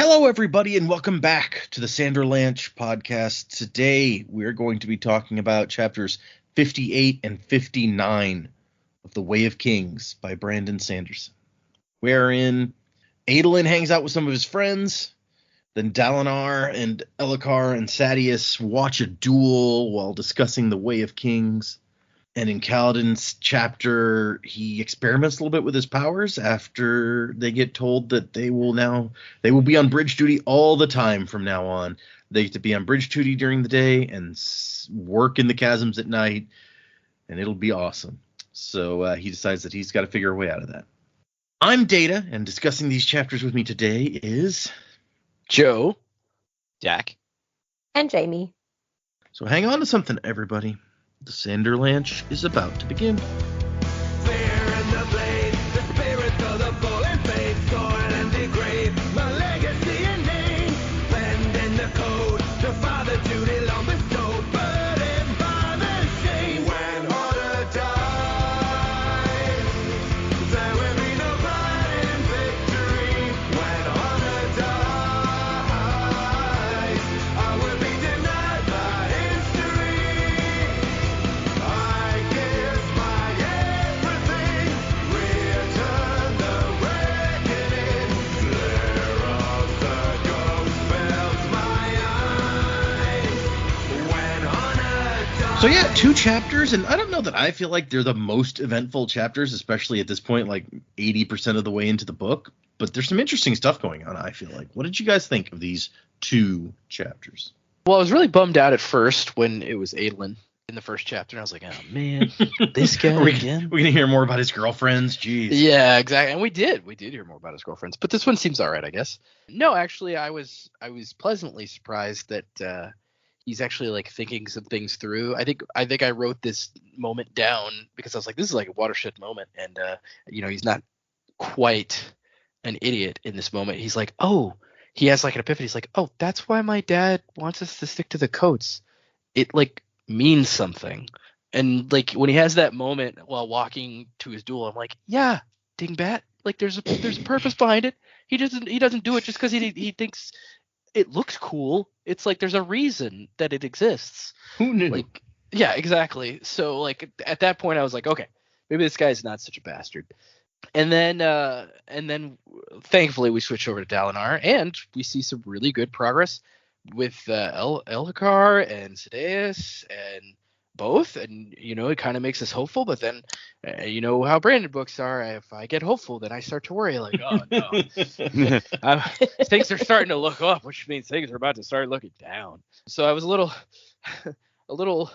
Hello, everybody, and welcome back to the Sanderlanche podcast. Today, we're going to be talking about chapters 58 and 59 of The Way of Kings by Brandon Sanderson, wherein Adolin hangs out with some of his friends, then Dalinar and Elhokar and Sadeas watch a duel while discussing The Way of Kings. And in Kaladin's chapter, he experiments a little bit with his powers after they get told that they will be on bridge duty all the time from now on. They get to be on bridge duty during the day and work in the chasms at night, and it'll be awesome. So he decides that he's got to figure a way out of that. I'm Data, and discussing these chapters with me today is Joe, Jack, and Jamie. So hang on to something, everybody. The Sanderlanche is about to begin. So yeah, 2 chapters, and I don't know that I feel like they're the most eventful chapters, especially at this point, like 80% of the way into the book. But there's some interesting stuff going on, I feel like. What did you guys think of these 2 chapters? Well, I was really bummed out at first when it was Adolin in the first chapter, and I was like, oh man, this guy again. We're going to hear more about his girlfriends, jeez. Yeah, exactly, and we did hear more about his girlfriends, but this one seems all right, I guess. No, actually, I was pleasantly surprised that he's actually like thinking some things through. I think I wrote this moment down because I was like, this is like a watershed moment, and he's not quite an idiot in this moment. He's like, oh, he has like an epiphany. He's like, oh, that's why my dad wants us to stick to the coats. It like means something. And like when he has that moment while walking to his duel, I'm like, yeah, dingbat. Like there's a purpose behind it. He doesn't do it just because he thinks it looks cool. It's like there's a reason that it exists. Who knew? Like, yeah, exactly. So like at that point I was like, okay, maybe this guy's not such a bastard. And then thankfully we switch over to Dalinar and we see some really good progress with Elhokar and Sadeas and both, and it kind of makes us hopeful, but then you know how Brandon books are. If I get hopeful, then I start to worry, like, oh no. Things are starting to look up, which means things are about to start looking down. So I was a little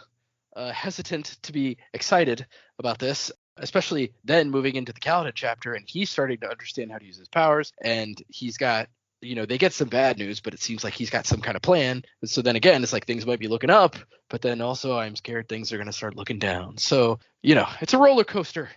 hesitant to be excited about this, especially then moving into the Kaladin chapter, and he's starting to understand how to use his powers, and he's got, they get some bad news, but it seems like he's got some kind of plan. So then again, it's like things might be looking up, but then also I'm scared things are going to start looking down. So, it's a roller coaster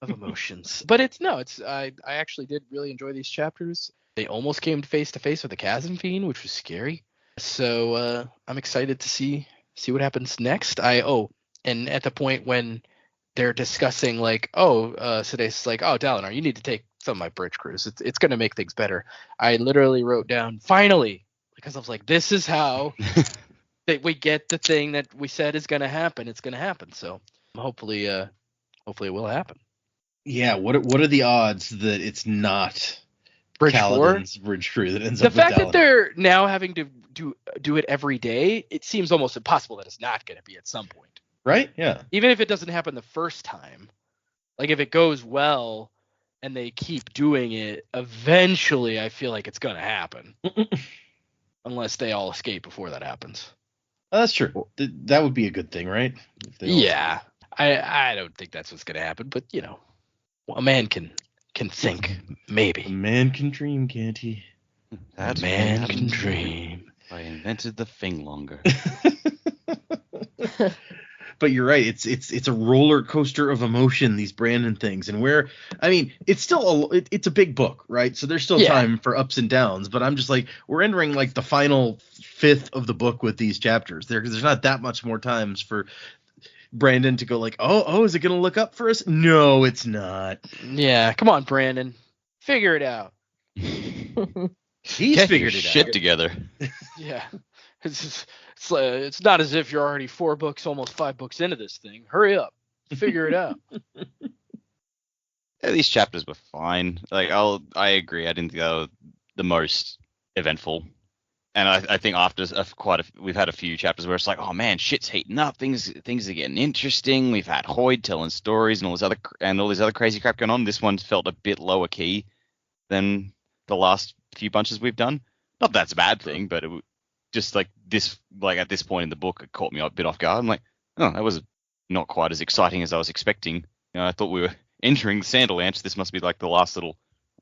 of emotions. But I actually did really enjoy these chapters. They almost came face to face with the Chasm Fiend, which was scary. So I'm excited to see what happens next. And at the point when they're discussing like, Sadeas like, oh, Dalinar, you need to take some of my bridge crews. It's going to make things better. I literally wrote down finally, because I was like, this is how that we get the thing that we said is going to happen. It's going to happen. So hopefully it will happen. Yeah. What are the odds that it's not Kaladin's bridge crew that ends up with Dalinar? The fact that they're now having to do it every day, it seems almost impossible that it's not going to be at some point. Right? Yeah. Even if it doesn't happen the first time, like if it goes well and they keep doing it, eventually I feel like it's going to happen. Unless they all escape before that happens. Oh, that's true. That would be a good thing, right? Yeah. I don't think that's what's going to happen, but, a man can think, maybe. A man can dream, can't he? That man can dream. I invented the Finglonger. But you're right. It's a roller coaster of emotion, these Brandon things, and it's still it's a big book, right? So there's still time for ups and downs. But I'm just like, we're entering like the final fifth of the book with these chapters. There's not that much more times for Brandon to go like, oh, is it gonna look up for us? No, it's not. Yeah, come on, Brandon, figure it out. He's Get figured your it shit out. together. Yeah. It's not as if you're already 4 books, almost 5 books into this thing. Hurry up. Figure it out. Yeah, these chapters were fine. Like I agree. I didn't think they were the most eventful. And I think after we've had a few chapters where it's like, oh man, shit's heating up. Things are getting interesting. We've had Hoyd telling stories and all this other crazy crap going on. This one felt a bit lower key than the last few bunches we've done. Not that's a bad thing, but just like this, like at this point in the book, it caught me a bit off guard. I'm like, oh, that was not quite as exciting as I was expecting. I thought we were entering Sanderlanche. This must be like the last little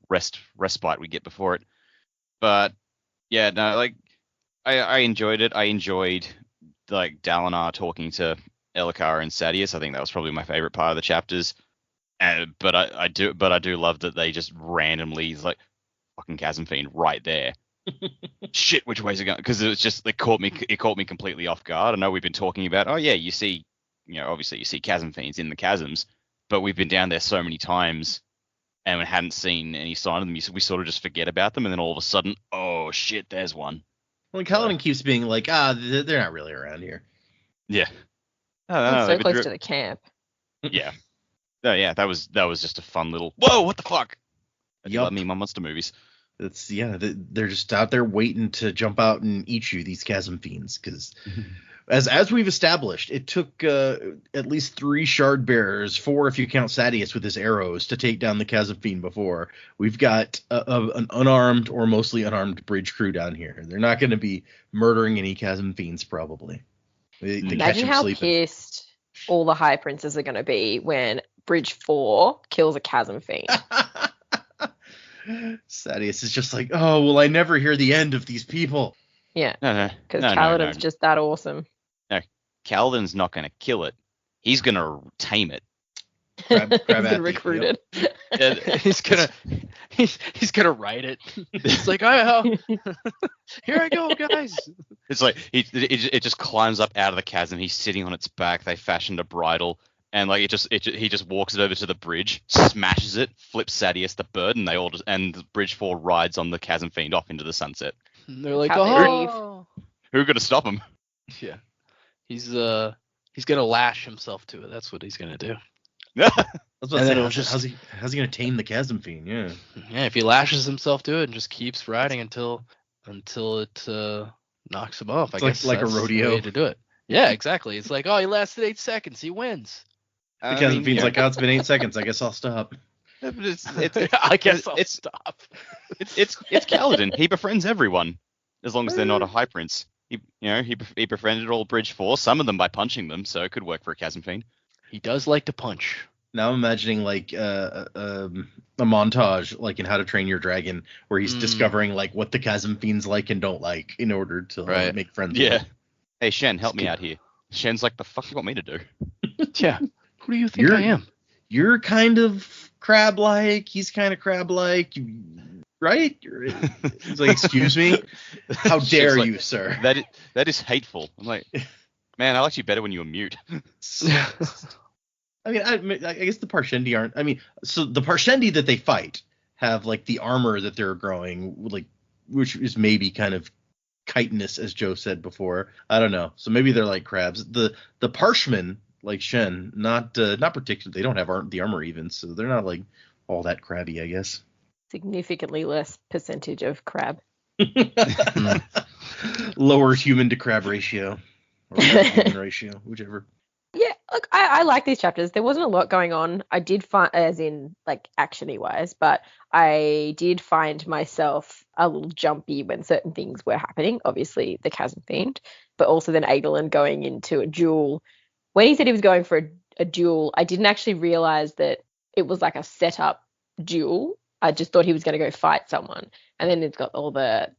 respite we get before it. But yeah, no, like I enjoyed it. I enjoyed like Dalinar talking to Elhokar and Sadeas. I think that was probably my favorite part of the chapters. But I do love that they just randomly like fucking Chasm Fiend right there. Shit, which way's it going? Because it caught me completely off guard. I know we've been talking about, oh yeah, you see, obviously you see Chasm Fiends in the chasms, but we've been down there so many times and we hadn't seen any sign of them. We sort of just forget about them, and then all of a sudden, oh shit, there's one. Well, Kaladin keeps being like, they're not really around here. Yeah. It's so close to the camp. Yeah. Oh yeah, that was just a fun little. Whoa, what the fuck? I do Yup. love me my monster movies. They're just out there waiting to jump out and eat you, these chasm fiends, because as we've established, it took at least 3 shard bearers, 4 if you count Sadeas with his arrows, to take down the chasm fiend before. We've got an unarmed or mostly unarmed bridge crew down here. They're not going to be murdering any chasm fiends, probably. They catch Imagine him how sleeping. pissed all the high princes are going to be when Bridge 4 kills a chasm fiend. Sadeas is just like, oh, will I never hear the end of these people? Yeah, No. because No. Kaladin's just that awesome. No, Kaladin's not going to kill it. He's going to tame it. Crab He's been athlete, recruited. he's gonna write it. It's like, here I go, guys. It's like it just climbs up out of the chasm. He's sitting on its back. They fashioned a bridle, and like he just walks it over to the bridge, smashes it, flips Sadeas the bird, and and Bridge 4 rides on the chasm fiend off into the sunset. And they're like, How oh, Who going to stop him? yeah. He's gonna lash himself to it. That's what he's gonna do. I was about to And then say, it'll how's he gonna tame the chasm fiend? Yeah. Yeah, if he lashes himself to it and just keeps riding until it knocks him off. I It's guess like a that's the rodeo. way to do it. Yeah, exactly. It's like, oh, he lasted 8 seconds. He wins. The chasm fiend's like, oh, it's been 8 seconds. I guess I'll stop. I guess I'll stop. It's Kaladin. He befriends everyone as long as they're not a high prince. He befriended all Bridge 4, some of them by punching them, so it could work for a chasm fiend. He does like to punch. Now I'm imagining like a montage, like in How to Train Your Dragon, where he's discovering like what the chasm fiends like and don't like in order to make friends. Yeah. With them. Hey Shen, help me out here. Shen's like, the fuck you want me to do? Yeah. Who do you think I am? You're kind of crab-like. He's kind of crab-like, right? He's like, excuse me, how dare you, sir? That is hateful. I'm like, man, I liked you better when you were mute. I mean, I guess the Parshendi aren't. I mean, so the Parshendi that they fight have like the armor that they're growing, like, which is maybe kind of chitinous, as Joe said before. I don't know. So maybe they're like crabs. The Parshmen, like Shen, not particularly. They don't have the armor even, so they're not like all that crabby, I guess. Significantly less percentage of crab. Lower human to crab ratio, or human ratio, whichever. Yeah, look, I like these chapters. There wasn't a lot going on. I did find, as in like action-y wise, but I did find myself a little jumpy when certain things were happening. Obviously, the chasm fiend, but also then Adolin going into a duel. When he said he was going for a duel, I didn't actually realize that it was like a setup duel. I just thought he was going to go fight someone, and then it's got all the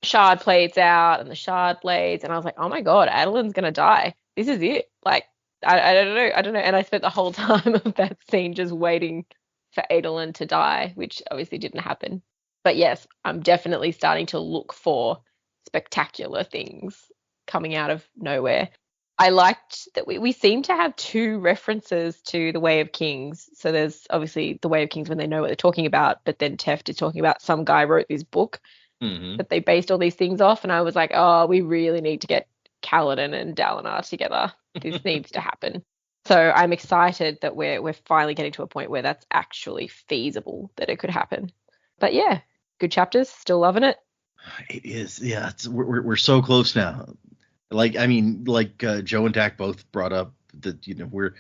shard plates out and the shard blades, and I was like, oh my god, Adolin's going to die. This is it. Like, I don't know. And I spent the whole time of that scene just waiting for Adolin to die, which obviously didn't happen. But yes, I'm definitely starting to look for spectacular things coming out of nowhere. I liked that we seem to have two references to the Way of Kings. So there's obviously the Way of Kings when they know what they're talking about, but then Teft is talking about some guy wrote this book Mm-hmm. that they based all these things off. And I was like, oh, we really need to get Kaladin and Dalinar together. This needs to happen. So I'm excited that we're finally getting to a point where that's actually feasible that it could happen. But yeah, good chapters. Still loving it. It is, yeah. We're so close now. Like, I mean, like Joe and Dak both brought up that, you know, we're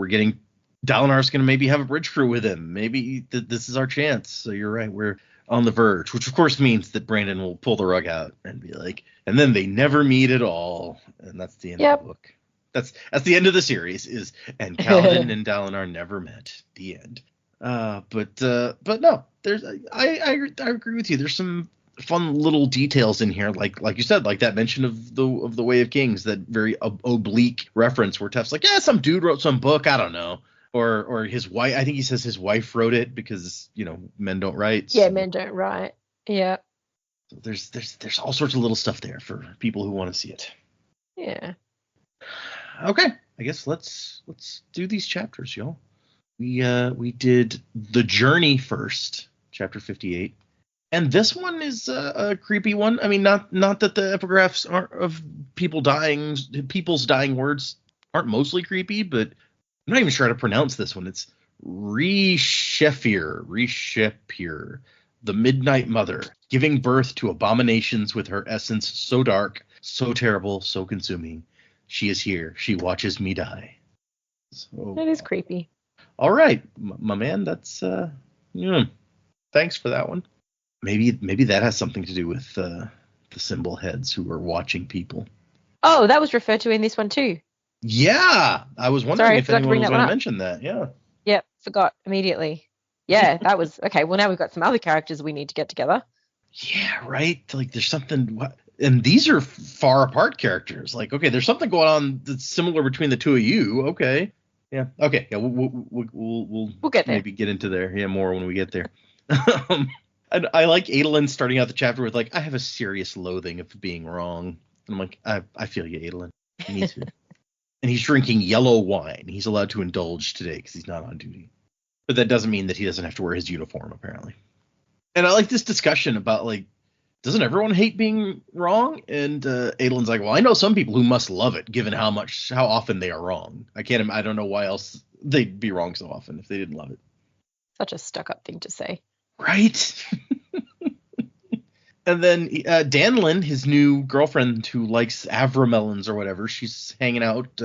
getting Dalinar's going to maybe have a bridge crew with him. Maybe this is our chance. So you're right. We're on the verge, which of course means that Brandon will pull the rug out and be like, and then they never meet at all, and that's the end of the book. That's the end of the series. And Kaladin and Dalinar never met. The end. But no, I agree with you. There's some fun little details in here, like you said, like that mention of the Way of Kings, that very oblique reference where Teft's like, yeah, some dude wrote some book, I don't know, or his wife. I think he says his wife wrote it because, you know, men don't write. Yeah, men don't write. Yeah. So there's all sorts of little stuff there for people who want to see it. Yeah. Okay, I guess let's do these chapters, y'all. We did The Journey first, chapter 58. And this one is a creepy one. I mean, not that the epigraphs aren't of people's dying words aren't mostly creepy, but I'm not even sure how to pronounce this one. It's Reshepir, the Midnight Mother, giving birth to abominations with her essence so dark, so terrible, so consuming. She is here. She watches me die. So, it is creepy. All right, my man. That's thanks for that one. Maybe that has something to do with the symbol heads who are watching people. Oh, that was referred to in this one too. Yeah, I was wondering if anyone was going to mention that. Yeah. Yep, forgot immediately. Yeah, that was okay. Well, now we've got some other characters we need to get together. Yeah, right. Like there's something, and these are far apart characters. Like, okay, there's something going on that's similar between the two of you. Okay. Yeah. Okay. Yeah. We'll get there. Maybe get into there. Yeah, more when we get there. And I like Adolin starting out the chapter with like, I have a serious loathing of being wrong. And I'm like, I feel you, Adolin. Me too. And he's drinking yellow wine. He's allowed to indulge today because he's not on duty. But that doesn't mean that he doesn't have to wear his uniform, apparently. And I like this discussion about, like, doesn't everyone hate being wrong? And Adolin's like, well, I know some people who must love it, given how often they are wrong. I don't know why else they'd be wrong so often if they didn't love it. Such a stuck-up thing to say. Right? And then Danlin, his new girlfriend who likes Avramelons or whatever, she's hanging out,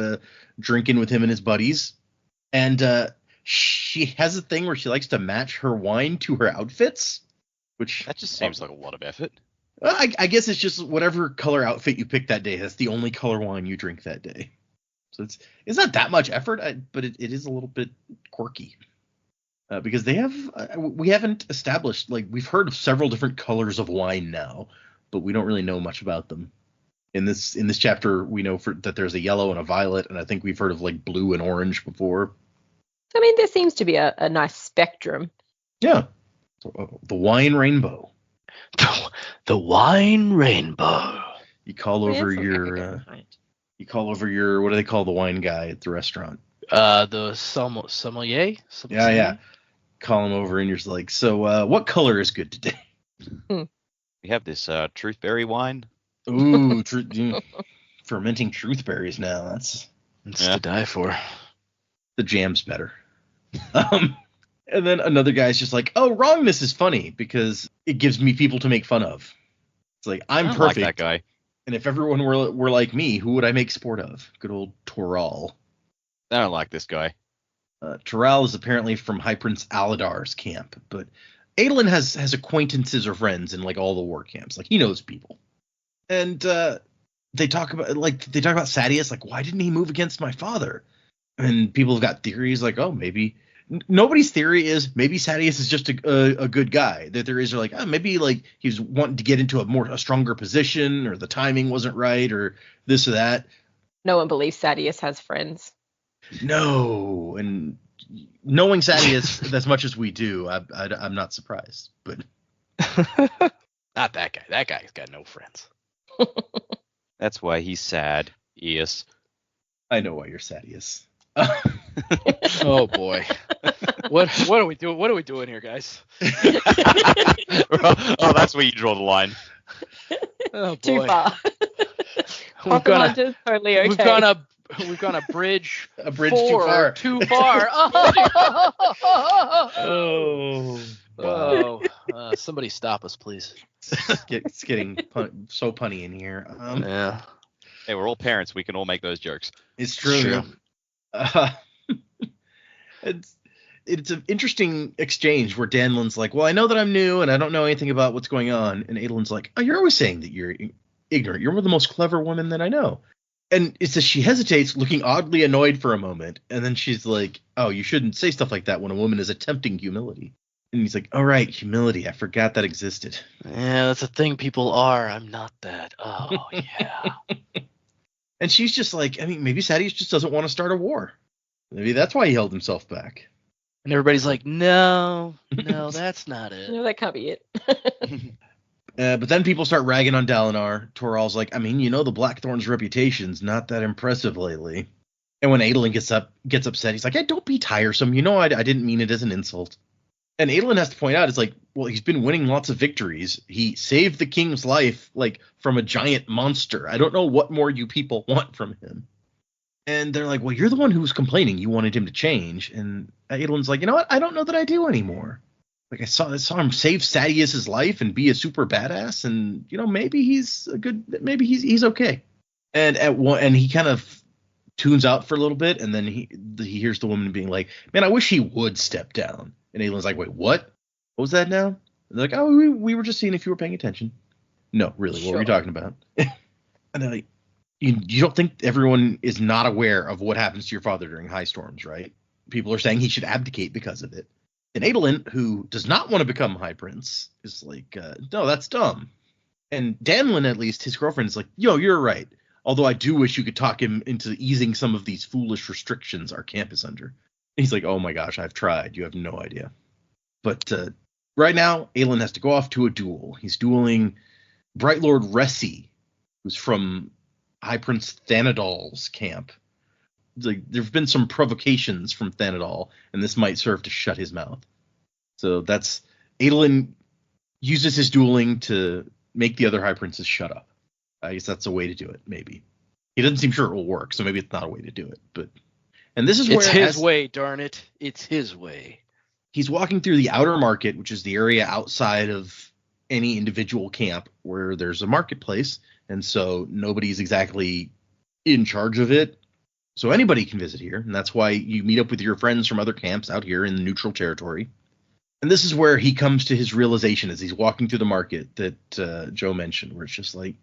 drinking with him and his buddies. And she has a thing where she likes to match her wine to her outfits. That just seems like a lot of effort. I guess it's just whatever color outfit you pick that day. That's the only color wine you drink that day. So it's not that much effort, but it is a little bit quirky. Because we haven't established, like, we've heard of several different colors of wine now, but we don't really know much about them. In this chapter, we know that there's a yellow and a violet, and I think we've heard of like blue and orange before. I mean, there seems to be a nice spectrum. Yeah, so, the wine rainbow. The wine rainbow. You call over your what do they call the wine guy at the restaurant? The sommelier. Yeah. Call him over and you're just like, so what color is good today? We have this truthberry wine. Ooh, fermenting truthberries now. That's to die for. The jam's better. And then another guy's just like, oh, wrongness is funny because it gives me people to make fun of. It's like, I'm perfect. Like that guy. And if everyone were like me, who would I make sport of? Good old Toral. I don't like this guy. Toral is apparently from High Prince Aladar's camp, but Adolin has acquaintances or friends in like all the war camps. Like he knows people. And they talk about Sadeas, like, why didn't he move against my father? And people have got theories like, oh, maybe nobody's theory is maybe Sadeas is just a good guy. Their theories are like, oh, maybe like he was wanting to get into a stronger position, or the timing wasn't right, or this or that. No one believes Sadeas has friends. No, and knowing Sadeas as much as we do, I'm not surprised. But not that guy. That guy's got no friends. That's why he's sad. Yes. I know why you're Sadius. Oh boy. What are we doing? What are we doing here, guys? Oh, that's where you draw the line. Oh boy. Too far. We've gone a, Hunter's totally okay. we've gone a bridge. A bridge too far. Too far. Oh. Wow. Somebody stop us, please. It's getting so punny in here. Yeah. Hey, we're all parents. We can all make those jokes. It's true. True. It's an interesting exchange where Danlin's like, well, I know that I'm new and I don't know anything about what's going on. And Adelin's like, oh, you're always saying that you're ignorant. You're one of the most clever women that I know. And it's as she hesitates, looking oddly annoyed for a moment. And then she's like, oh, you shouldn't say stuff like that when a woman is attempting humility. And he's like, all right, humility. I forgot that existed. Yeah, that's a thing people are. I'm not that. Oh, yeah. And she's just like, I mean, maybe Sadius just doesn't want to start a war. Maybe that's why he held himself back. And everybody's like, no, that's not it. No, that can't be it. But then people start ragging on Dalinar. Toral's like, I mean, the Blackthorn's reputation's not that impressive lately. And when Adolin gets upset, he's like, hey, don't be tiresome. I didn't mean it as an insult. And Adolin has to point out, it's like, well, he's been winning lots of victories. He saved the king's life, like, from a giant monster. I don't know what more you people want from him. And they're like, well, you're the one who was complaining you wanted him to change. And Adolin's like, you know what? I don't know that I do anymore. Like, I saw him save Sadius's life and be a super badass. And, maybe he's okay. And he kind of tunes out for a little bit. And then he hears the woman being like, man, I wish he would step down. And Adolin's like, wait, what? What was that now? And they're like, oh, we were just seeing if you were paying attention. No, really, what were we talking about? And they're like, you don't think everyone is not aware of what happens to your father during high storms, right? People are saying he should abdicate because of it. And Adolin, who does not want to become High Prince, is like, no, that's dumb. And Danlin, at least, his girlfriend, is like, yo, you're right. Although I do wish you could talk him into easing some of these foolish restrictions our camp is under. He's like, oh my gosh, I've tried. You have no idea. But right now, Aelin has to go off to a duel. He's dueling Bright Lord Ressi, who's from High Prince Thanadal's camp. Like, there've been some provocations from Thanadal, and this might serve to shut his mouth. So that's Aelin uses his dueling to make the other High Princes shut up. I guess that's a way to do it, maybe. He doesn't seem sure it will work, so maybe it's not a way to do it. And this is where it's his way, darn it. It's his way. He's walking through the outer market, which is the area outside of any individual camp where there's a marketplace. And so nobody's exactly in charge of it. So anybody can visit here. And that's why you meet up with your friends from other camps out here in the neutral territory. And this is where he comes to his realization as he's walking through the market that Joe mentioned, where it's just like,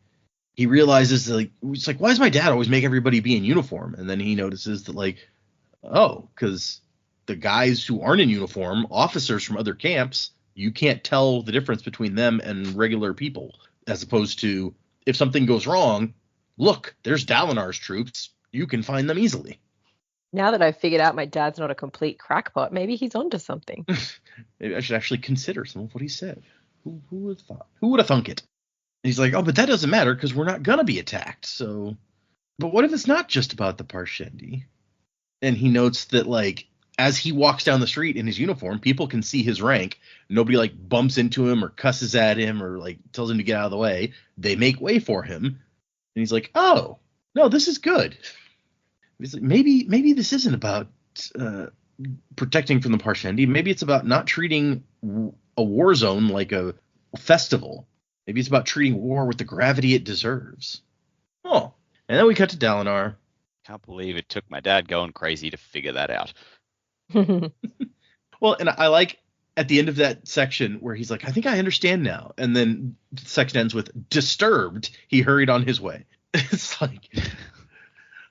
he realizes that, it's like, why does my dad always make everybody be in uniform? And then he notices that, because the guys who aren't in uniform, officers from other camps, you can't tell the difference between them and regular people, as opposed to if something goes wrong, look, there's Dalinar's troops. You can find them easily. Now that I've figured out my dad's not a complete crackpot, maybe he's onto something. Maybe I should actually consider some of what he said. Who would have thought? Who would have thunk it? And he's like, oh, but that doesn't matter because we're not going to be attacked. So, but what if it's not just about the Parshendi? And he notes that, as he walks down the street in his uniform, people can see his rank. Nobody, bumps into him or cusses at him or, tells him to get out of the way. They make way for him. And he's like, oh, no, this is good. He's like, maybe this isn't about protecting from the Parshendi. Maybe it's about not treating a war zone like a festival. Maybe it's about treating war with the gravity it deserves. Oh, and then we cut to Dalinar. Can't believe it took my dad going crazy to figure that out. Well, and I like at the end of that section where he's like, I think I understand now. And then the section ends with, disturbed, he hurried on his way. It's like,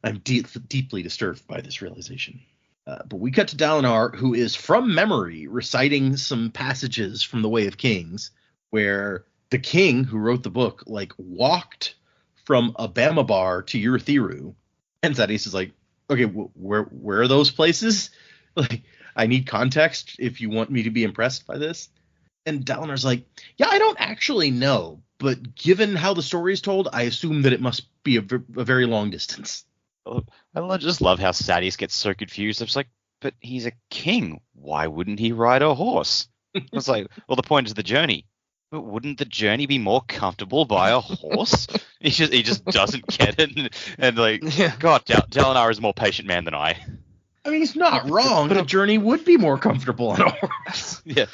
I'm deeply disturbed by this realization. But we cut to Dalinar, who is from memory reciting some passages from the Way of Kings, where the king who wrote the book, walked from Abamabar to Urithiru. And Sadius is like, okay, where are those places? I need context if you want me to be impressed by this. And Dalinar's like, yeah, I don't actually know, but given how the story is told, I assume that it must be a very long distance. I just love how Sadeas gets so confused. It's like, but he's a king. Why wouldn't he ride a horse? It's like, well, the point is the journey. But wouldn't the journey be more comfortable by a horse? He just doesn't get it, and like, Yeah. God, Dalinar is a more patient man than I. I mean, he's not wrong. The journey would be more comfortable on a horse. Yeah,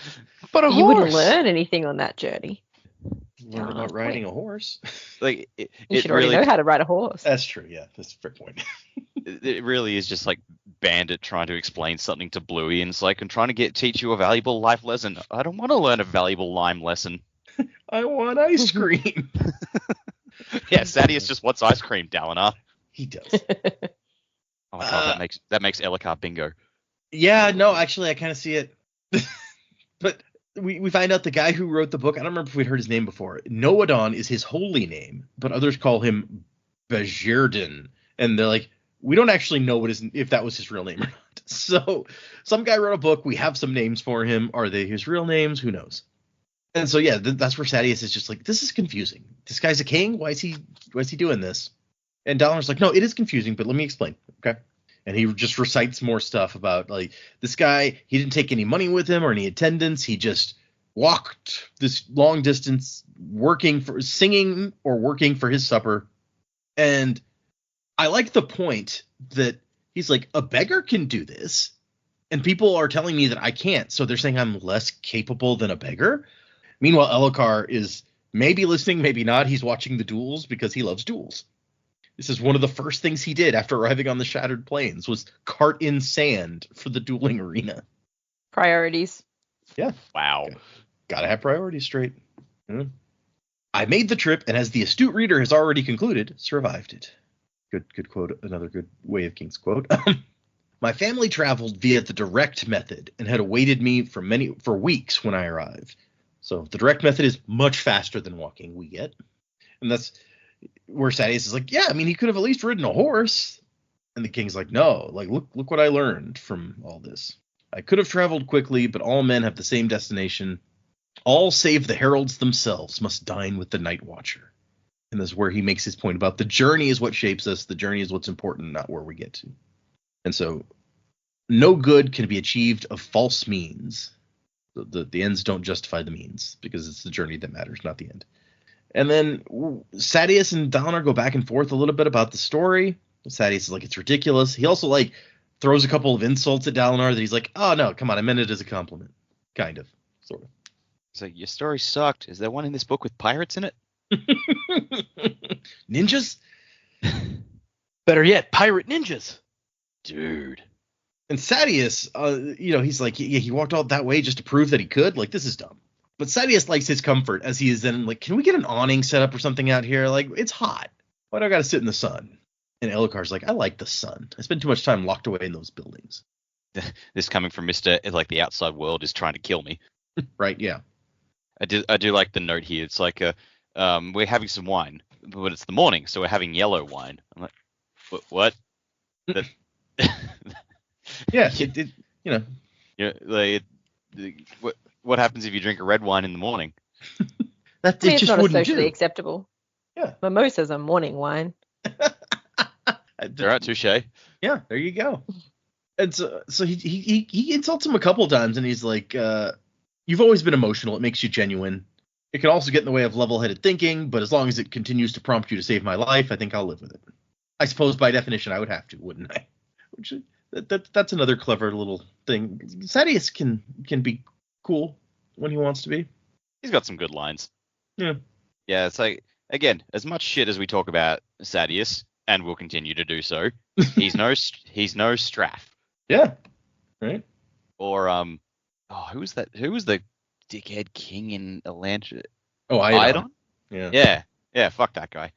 But a You horse. wouldn't learn anything on that journey. Learn about riding a horse. like You it should already really, know how to ride a horse. That's true. Yeah, that's a fair point. it really is just like Bandit trying to explain something to Bluey, and it's like, I'm trying to teach you a valuable life lesson. I don't want to learn a valuable lime lesson. I want ice cream. Yeah, Sadeas just wants ice cream, Dalinar. He does. Oh my God, that makes Ellicott bingo. Yeah, no, actually, I kind of see it. But we find out the guy who wrote the book, I don't remember if we'd heard his name before. Noadon is his holy name, but others call him Bajirdan. And they're like, we don't actually know if that was his real name or not. So some guy wrote a book. We have some names for him. Are they his real names? Who knows? And so, yeah, that's where Sadeas is just like, this is confusing. This guy's a king. Why is he doing this? And Dalinar's like, no, it is confusing, but let me explain. Okay. And he just recites more stuff about, like, this guy, he didn't take any money with him or any attendance. He just walked this long distance singing or working for his supper. And I like the point that he's like, a beggar can do this. And people are telling me that I can't. So they're saying I'm less capable than a beggar. Meanwhile, Elhokar is maybe listening, maybe not. He's watching the duels because he loves duels. This is one of the first things he did after arriving on the Shattered Plains was cart in sand for the dueling arena. Priorities. Yeah. Wow. Gotta have priorities straight. I made the trip, and as the astute reader has already concluded, survived it. Good quote. Another good Way of Kings quote. My family traveled via the direct method and had awaited me for weeks when I arrived. So the direct method is much faster than walking, we get. And that's where Sadeas is like, yeah, I mean, he could have at least ridden a horse. And the king's like, no, like, look what I learned from all this. I could have traveled quickly, but all men have the same destination. All save the heralds themselves must dine with the night watcher. And that's where he makes his point about the journey is what shapes us. The journey is what's important, not where we get to. And so no good can be achieved of false means. The ends don't justify the means because it's the journey that matters, not the end. And then Sadeas and Dalinar go back and forth a little bit about the story. Sadeas is like, it's ridiculous. He also like throws a couple of insults at Dalinar that he's like, oh no, come on, I meant it as a compliment. Kind of, sort of. So your story sucked. Is there one in this book with pirates in it? Ninjas? Better yet, pirate ninjas. Dude. And Sadeas, he's like, he walked all that way just to prove that he could. Like, this is dumb. But Sadeas likes his comfort as he is then like, can we get an awning set up or something out here? Like, it's hot. Why do I got to sit in the sun? And Elhokar's like, I like the sun. I spend too much time locked away in those buildings. This coming from Mr. Like the outside world is trying to kill me. Right, yeah. I do like the note here. It's like, we're having some wine, but it's the morning, so we're having yellow wine. I'm like, what? That. Yeah, Yeah, like, what happens if you drink a red wine in the morning? That I mean, it it's just not wouldn't socially do. acceptable. Yeah. Mimosa's a morning wine. All right, touche. Yeah, there you go. And so he insults him a couple of times, and he's like, you've always been emotional. It makes you genuine. It can also get in the way of level-headed thinking, but as long as it continues to prompt you to save my life, I think I'll live with it. I suppose by definition I would have to, wouldn't I? Which that's another clever little thing. Sadeas can be cool when he wants to be. He's got some good lines. Yeah. Yeah, it's like, again, as much shit as we talk about Sadeas, and will continue to do so, he's no Straff. Yeah. Right. Or who was that? Who was the dickhead king in Atlantis? Oh, Iadon? Yeah. Yeah. Fuck that guy.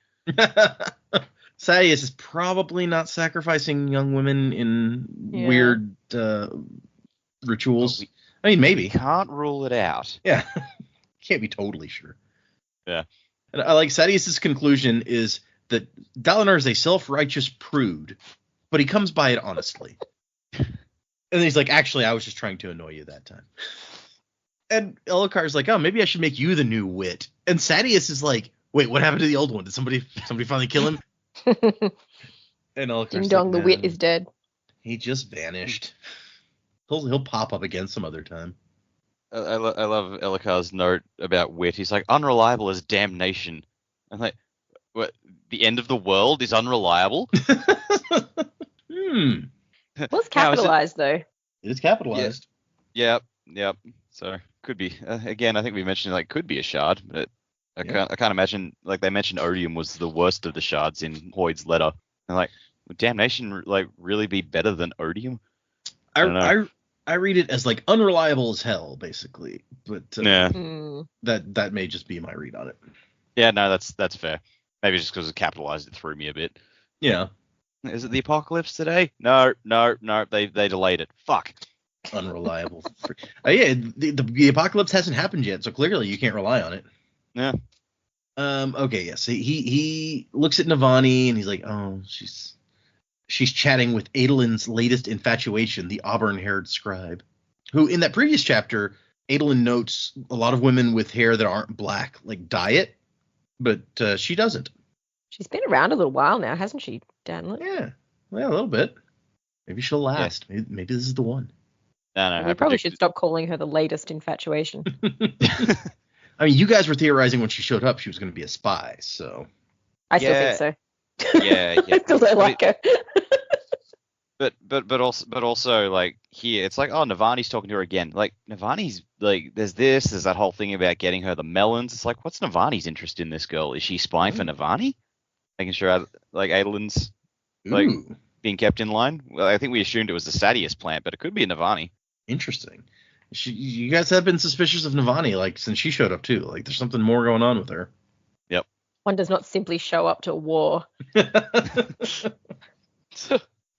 Sadeas is probably not sacrificing young women in weird rituals. I mean, maybe. Can't rule it out. Yeah. Can't be totally sure. Yeah. And I like Sadeas' conclusion is that Dalinar is a self-righteous prude, but he comes by it honestly. And then he's like, actually, I was just trying to annoy you that time. And Elhokar's like, oh, maybe I should make you the new wit. And Sadeas is like, wait, what happened to the old one? Did somebody finally kill him? And Elkar's Ding like, dong, the wit "Man, is dead. he just vanished. He'll pop up again some other time." I love Elkar's note about wit. He's like, unreliable as damnation. I'm like, what? The end of the world is unreliable? Hmm. Was How is it? capitalized though. It is capitalized. Yep. So could be. Again, I think we mentioned like could be a shard, but I can't imagine. Like they mentioned, odium was the worst of the shards in Hoyd's letter. And like, would damnation like really be better than odium? I don't know. I read it as like unreliable as hell, basically. But Yeah. that may just be my read on it. Yeah, no, that's fair. Maybe just because it capitalized, it threw me a bit. Yeah. Is it the apocalypse today? No. They delayed it. Fuck. Unreliable. Yeah, the apocalypse hasn't happened yet, so clearly you can't rely on it. Yeah. Okay. Yes. He looks at Navani and he's like, oh, she's chatting with Adolin's latest infatuation, the auburn-haired scribe, who in that previous chapter, Adolin notes a lot of women with hair that aren't black like dye it, but she doesn't. She's been around a little while now, hasn't she, Danley? Yeah, well, a little bit. Maybe she'll last. Yeah. Maybe this is the one. No, we probably should stop calling her the latest infatuation. I mean, you guys were theorizing when she showed up she was going to be a spy, so. I still think so. Yeah. I still don't like her. But also like here it's like, oh, Navani's talking to her again. Like Navani's like there's that whole thing about getting her the melons. It's like, what's Navani's interest in this girl? Is she spying for Navani? Making sure like Adolin's like being kept in line? Well, I think we assumed it was the Sadius plant, but it could be a Navani. Interesting. You guys have been suspicious of Navani like since she showed up too. Like there's something more going on with her. Yep. One does not simply show up to war.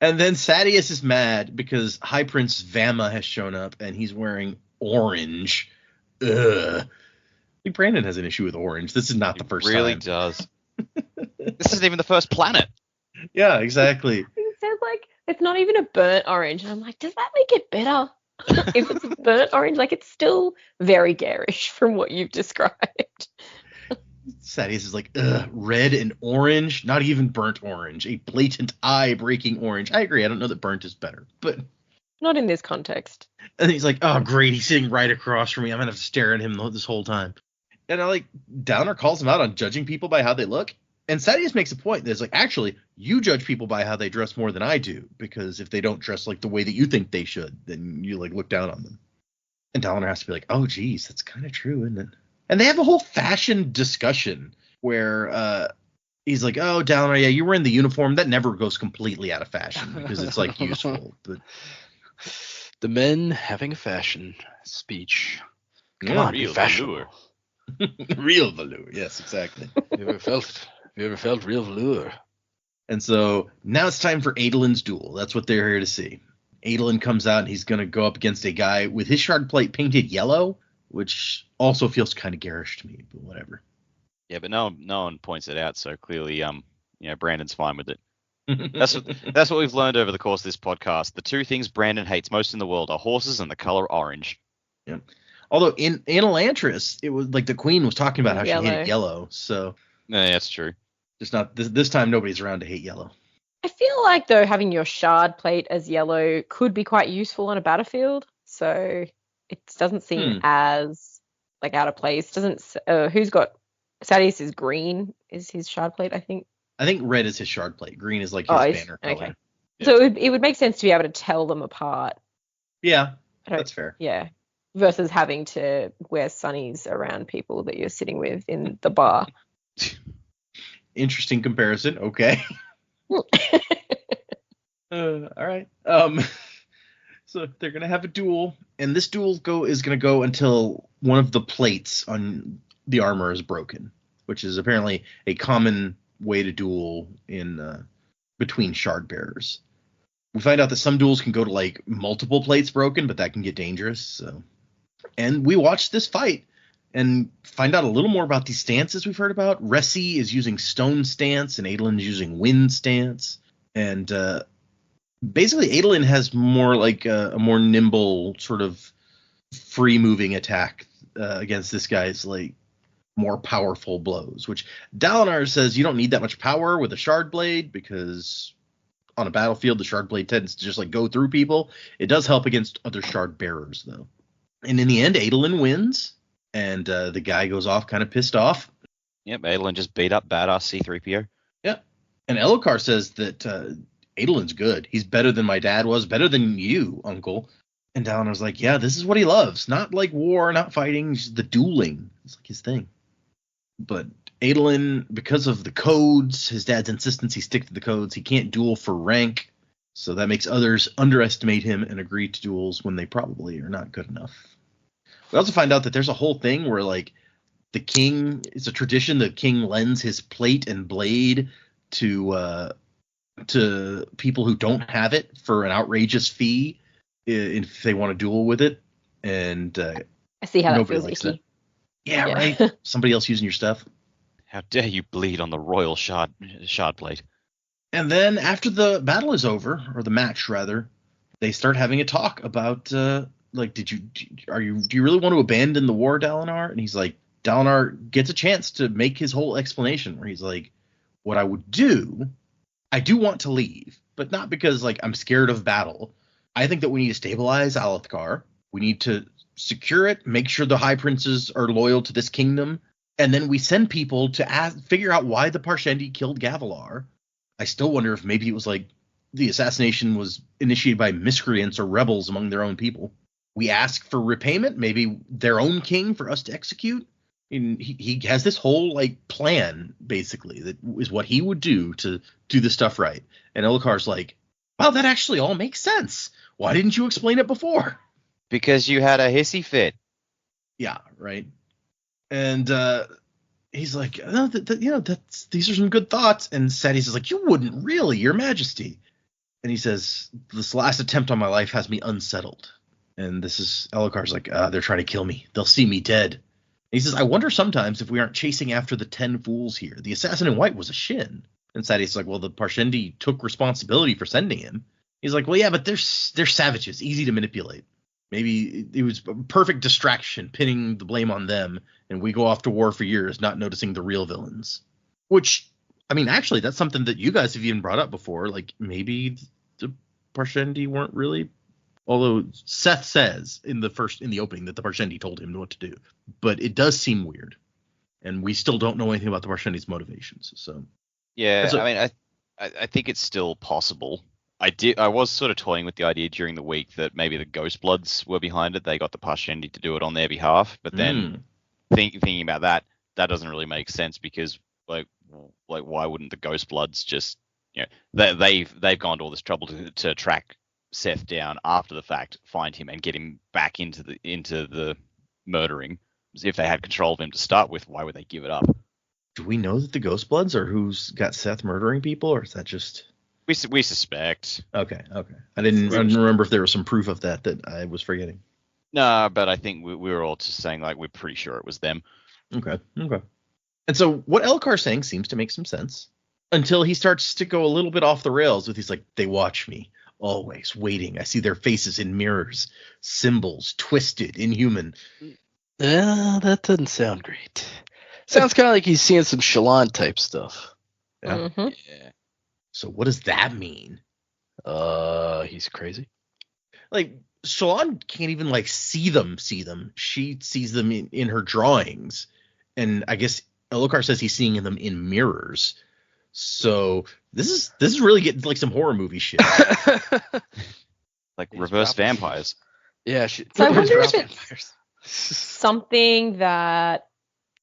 And then Sadius is mad because High Prince Vama has shown up and he's wearing orange. Ugh. I think Brandon has an issue with orange. This is not the first time. It really does. This isn't even the first planet. Yeah, exactly. It says like it's not even a burnt orange. And I'm like, does that make it better? If it's a burnt orange, like it's still very garish from what you've described. Sadius is like, ugh, red and orange, not even burnt orange, a blatant eye-breaking orange. I agree. I don't know that burnt is better, but not in this context. And he's like, oh, great, he's sitting right across from me. I'm gonna have to stare at him this whole time. And Downer calls him out on judging people by how they look. And Sadius makes a point that it's like, actually, you judge people by how they dress more than I do, because if they don't dress like the way that you think they should, then you like look down on them. And Downer has to be like, oh, geez, that's kind of true, isn't it? And they have a whole fashion discussion where he's like, oh, Downer, yeah, you're wearing the uniform. That never goes completely out of fashion because it's like useful. But the men having a fashion speech. Come on, real velour. Real velour. Yes, exactly. Have you ever felt real velour? And so now it's time for Adolin's duel. That's what they're here to see. Adolin comes out and he's going to go up against a guy with his shard plate painted yellow, which also feels kind of garish to me, but whatever. Yeah, but no one points it out, so clearly, Brandon's fine with it. That's what we've learned over the course of this podcast. The two things Brandon hates most in the world are horses and the color orange. Yeah. Although in Elantris, it was like the queen was talking about how she hated yellow, so. Yeah, that's true. Just not this time. Nobody's around to hate yellow. I feel like though having your shard plate as yellow could be quite useful on a battlefield, so it doesn't seem as like out of place. Who's got Sadius is green is his shard plate, I think. I think red is his shard plate. Green is like his banner color. Okay. Yeah. So it would make sense to be able to tell them apart. Yeah, that's fair. Yeah. Versus having to wear sunnies around people that you're sitting with in the bar. Interesting comparison. Okay. All right. So they're gonna have a duel, and this duel is gonna go until one of the plates on the armor is broken, which is apparently a common way to duel in between shard bearers. We find out that some duels can go to like multiple plates broken, but that can get dangerous. So, and we watch this fight and find out a little more about these stances we've heard about. Ressi is using stone stance, and Adolin is using wind stance. And basically, Adolin has more like a more nimble sort of free-moving attack against this guy's like more powerful blows. Which Dalinar says you don't need that much power with a shard blade because on a battlefield, the shard blade tends to just like go through people. It does help against other shard bearers though. And in the end, Adolin wins, and the guy goes off kind of pissed off. Yep, Adolin just beat up badass C-3PO. Yeah. And Elhokar says that Adolin's good. He's better than my dad was, better than you, Uncle. And Dalinar's like, yeah, this is what he loves. Not like war, not fighting, just the dueling. It's like his thing. But Adolin, because of the codes, his dad's insistence he stick to the codes, he can't duel for rank. So that makes others underestimate him and agree to duels when they probably are not good enough. We also find out that there's a whole thing where, like, the king, it's a tradition, the king lends his plate and blade to people who don't have it for an outrageous fee if they want to duel with it. And I see how that nobody feels likes icky. that. Yeah, Yeah. right. Somebody else using your stuff. How dare you bleed on the royal shard blade? And then after the battle is over, or the match rather, they start having a talk about like, do you really want to abandon the war, Dalinar? And he's like, Dalinar gets a chance to make his whole explanation where he's like, what I would do, I do want to leave, but not because like I'm scared of battle. I think that we need to stabilize Alethkar. We need to secure it, make sure the high princes are loyal to this kingdom, and then we send people to figure out why the Parshendi killed Gavilar. I still wonder if maybe it was like the assassination was initiated by miscreants or rebels among their own people. We ask for repayment, maybe their own king for us to execute. And he has this whole like plan basically that is what he would do to do the stuff right. And Elhokar's like, wow, that actually all makes sense. Why didn't you explain it before? Because you had a hissy fit. Yeah, right. And he's like, oh, these are some good thoughts. And Sadeas is like, you wouldn't really, Your Majesty. And he says, this last attempt on my life has me unsettled. And this is Elhokar's like, they're trying to kill me. They'll see me dead. And he says, I wonder sometimes if we aren't chasing after the 10 fools here. The assassin in white was a Shin. And Sadeas is like, well, the Parshendi took responsibility for sending him. He's like, well, yeah, but they're savages, easy to manipulate. Maybe it was a perfect distraction, pinning the blame on them, and we go off to war for years, not noticing the real villains. Which, I mean, actually, that's something that you guys have even brought up before. Like, maybe the Parshendi weren't really, although Seth says in the opening that the Parshendi told him what to do. But it does seem weird, and we still don't know anything about the Parshendi's motivations. So yeah, I mean, I think it's still possible. I was sort of toying with the idea during the week that maybe the Ghostbloods were behind it. They got the Parshendi to do it on their behalf. But then thinking about that doesn't really make sense because like why wouldn't the Ghostbloods just, you know, they've gone to all this trouble to track Seth down after the fact, find him and get him back into the murdering. If they had control of him to start with, why would they give it up? do we know that the Ghostbloods are who's got Seth murdering people, or is that just... We suspect. Okay. I didn't remember if there was some proof of that I was forgetting. No, but I think we were all just saying like we're pretty sure it was them. Okay. And so what Elhokar's saying seems to make some sense until he starts to go a little bit off the rails with he's like, they watch me, always waiting. I see their faces in mirrors, symbols, twisted, inhuman. That doesn't sound great. Sounds kind of like he's seeing some Shallan type stuff. Yeah. Mm-hmm. Yeah. So what does that mean? He's crazy. Like, Shallan can't even like see them. She sees them in her drawings, and I guess Elhokar says he's seeing them in mirrors. So this is really getting like some horror movie shit. Like reverse vampires. Yeah. So I wonder if it's something that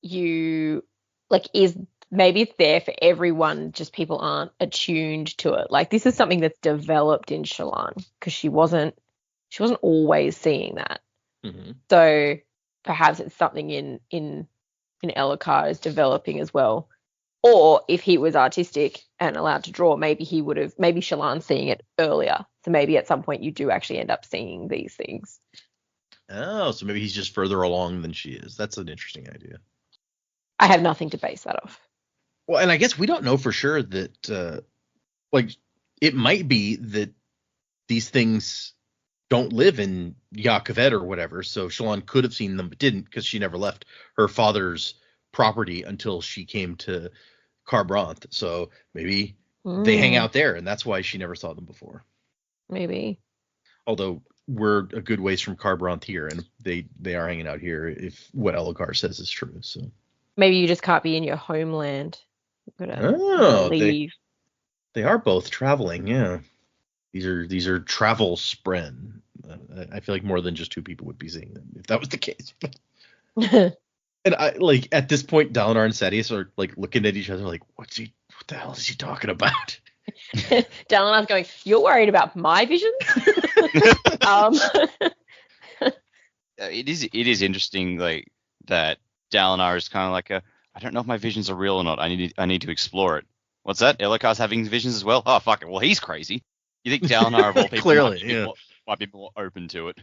you like is maybe it's there for everyone, just people aren't attuned to it. Like this is something that's developed in Shallan because she wasn't always seeing that. Mm-hmm. So perhaps it's something in Elhokar is developing as well. Or if he was artistic and allowed to draw, maybe Shallan's seeing it earlier. So maybe at some point you do actually end up seeing these things. Oh, so maybe he's just further along than she is. That's an interesting idea. I have nothing to base that off. Well, and I guess we don't know for sure that, like, it might be that these things don't live in Yaakovet or whatever, so Shallan could have seen them but didn't because she never left her father's property until she came to Kharbranth. So maybe they hang out there, and that's why she never saw them before. Maybe. Although we're a good ways from Carbrant here, and they are hanging out here if what Elokar says is true. So Maybe you just can't be in your homeland. You've gotta leave. They are both traveling. Yeah, these are travel spren. I feel like more than just two people would be seeing them if that was the case. And I like at this point, Dalinar and Sadeas are like looking at each other like, what the hell is he talking about? Dalinar's going, you're worried about my visions? It is interesting, like that Dalinar is kind of like I don't know if my visions are real or not. I need to explore it. What's that? Elokar's having visions as well? Oh, fuck it. Well, he's crazy. You think Dalinar of all people Clearly, might be more open to it?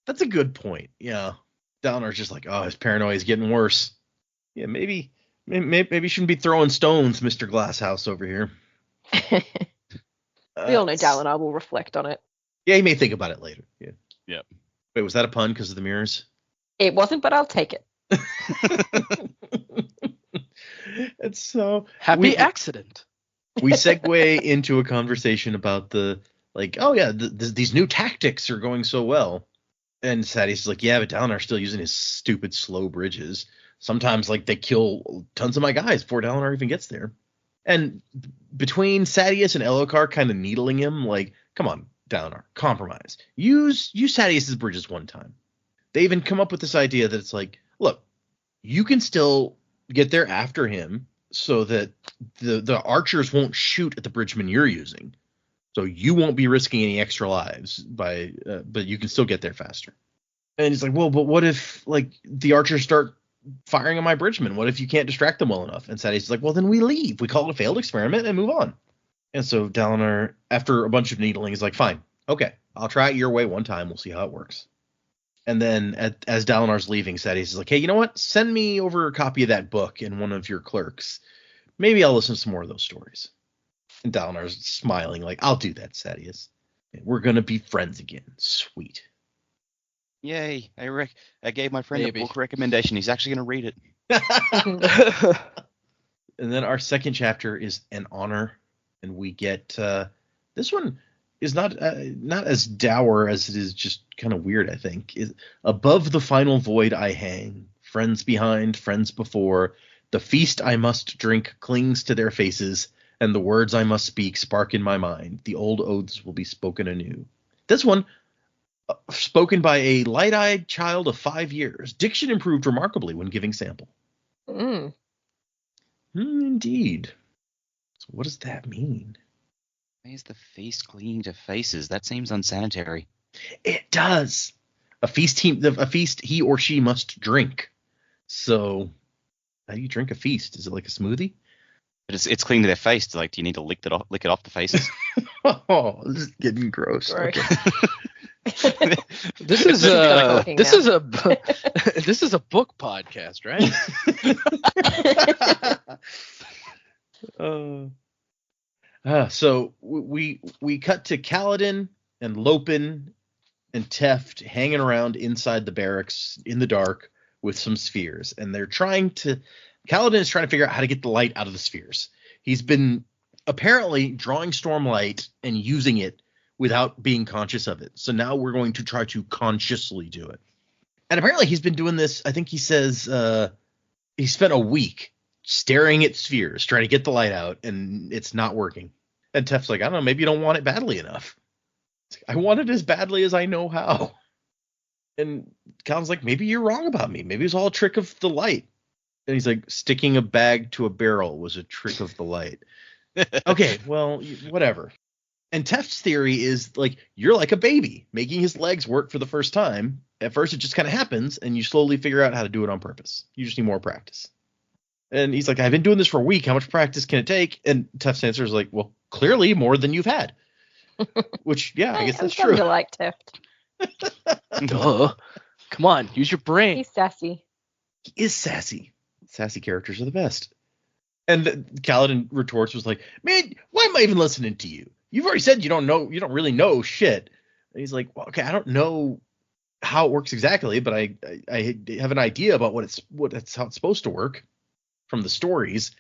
That's a good point. Yeah, Dalinar's just like, oh, his paranoia is getting worse. Yeah, maybe you shouldn't be throwing stones, Mr. Glasshouse over here. We all know Dalinar will reflect on it. Yeah, he may think about it later. Yeah. Yep. Wait, was that a pun because of the mirrors? It wasn't, but I'll take it. It's so happy accident. We segue into a conversation about the like, oh yeah, these new tactics are going so well, and Sadeas is like, yeah, but Dalinar's still using his stupid slow bridges. Sometimes like they kill tons of my guys before Dalinar even gets there. And between Sadeas and Elokar kind of needling him, like, come on, Dalinar, compromise. Use Sadeas' bridges one time. They even come up with this idea that it's like, look, you can still get there after him so that the archers won't shoot at the bridgeman you're using. So you won't be risking any extra lives but you can still get there faster. And he's like, well, but what if like the archers start firing on my bridgemen? What if you can't distract them well enough? And Sadeas is like, well, then we leave. We call it a failed experiment and move on. And so Dalinar, after a bunch of needling, is like, fine, okay, I'll try it your way one time. We'll see how it works. And then as Dalinar's leaving, Sadeas is like, hey, you know what? Send me over a copy of that book in one of your clerks. Maybe I'll listen to some more of those stories. And Dalinar's smiling like, I'll do that, Sadeas. We're going to be friends again. Sweet. Yay. I gave my friend a book recommendation. He's actually going to read it. And then our second chapter is An Honor. And we get this one is not as dour as it is just kind of weird, I think. Above the final void I hang, friends behind, friends before, the feast I must drink clings to their faces, and the words I must speak spark in my mind. The old oaths will be spoken anew. This one, spoken by a light-eyed child of 5 years. Diction improved remarkably when giving sample. Indeed. So what does that mean? Why is the feast clinging to faces? That seems unsanitary. It does. A feast he or she must drink. So how do you drink a feast? Is it like a smoothie? But it's clinging to their face. Like, do you need to lick it off the faces? Oh, this is getting gross. Okay. This is a book podcast, right? So we cut to Kaladin and Lopin and Teft hanging around inside the barracks in the dark with some spheres, and Kaladin is trying to figure out how to get the light out of the spheres. He's been apparently drawing stormlight and using it without being conscious of it. So now we're going to try to consciously do it. And apparently he's been doing this. I think he says he spent a week staring at spheres, trying to get the light out, and it's not working. And Teft's like, I don't know, maybe you don't want it badly enough. I want it as badly as I know how. And Calvin's like, maybe you're wrong about me. Maybe it's all a trick of the light. And he's like, sticking a bag to a barrel was a trick of the light. Okay, well, whatever. And Teft's theory is like, you're like a baby making his legs work for the first time. At first, it just kind of happens, and you slowly figure out how to do it on purpose. You just need more practice. And he's like, I've been doing this for a week. How much practice can it take? And Teft's answer is like, well, clearly more than you've had. Which, yeah, I guess that's true. You like Teft. Duh. Come on, use your brain. He's sassy. He is sassy. Sassy characters are the best. And Kaladin retorts was like, man, why am I even listening to you? You've already said you don't really know shit. And he's like, well, okay, I don't know how it works exactly, but I have an idea about how it's supposed to work from the stories.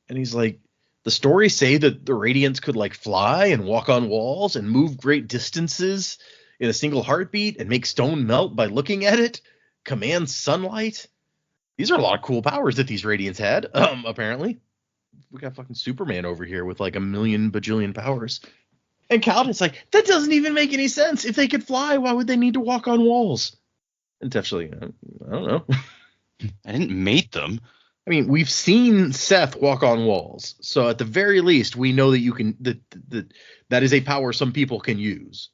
And he's like, The stories say that the Radiants could like fly and walk on walls and move great distances in a single heartbeat and make stone melt by looking at it, command sunlight. These are a lot of cool powers that these Radiants had, apparently. We got fucking Superman over here with like a million bajillion powers. And Kaladin's like, that doesn't even make any sense. If they could fly, why would they need to walk on walls? And Tef's like, I don't know. I didn't meet them. I mean, we've seen Seth walk on walls, so at the very least, we know that you can that is a power some people can use.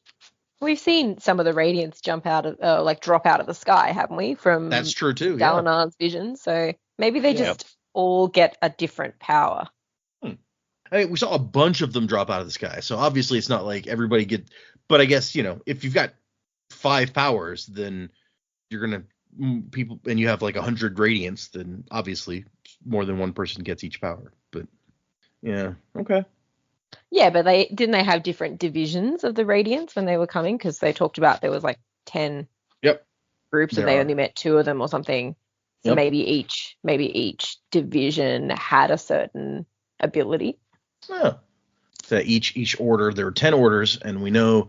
We've seen some of the Radiants jump out of, drop out of the sky, haven't we? From That's true too. Yeah. Dalinar's vision. So maybe they just all get a different power. I mean, we saw a bunch of them drop out of the sky, so obviously it's not like everybody get. But I guess if you've got 5 powers, then you're gonna people, and you have like 100 Radiants, then obviously more than one person gets each power. But yeah, okay. Yeah, but they have different divisions of the Radiants when they were coming, because they talked about there was like 10 groups and they only met 2 of them or something. So maybe each division had a certain ability. Yeah. So each order, there were 10 orders, and we know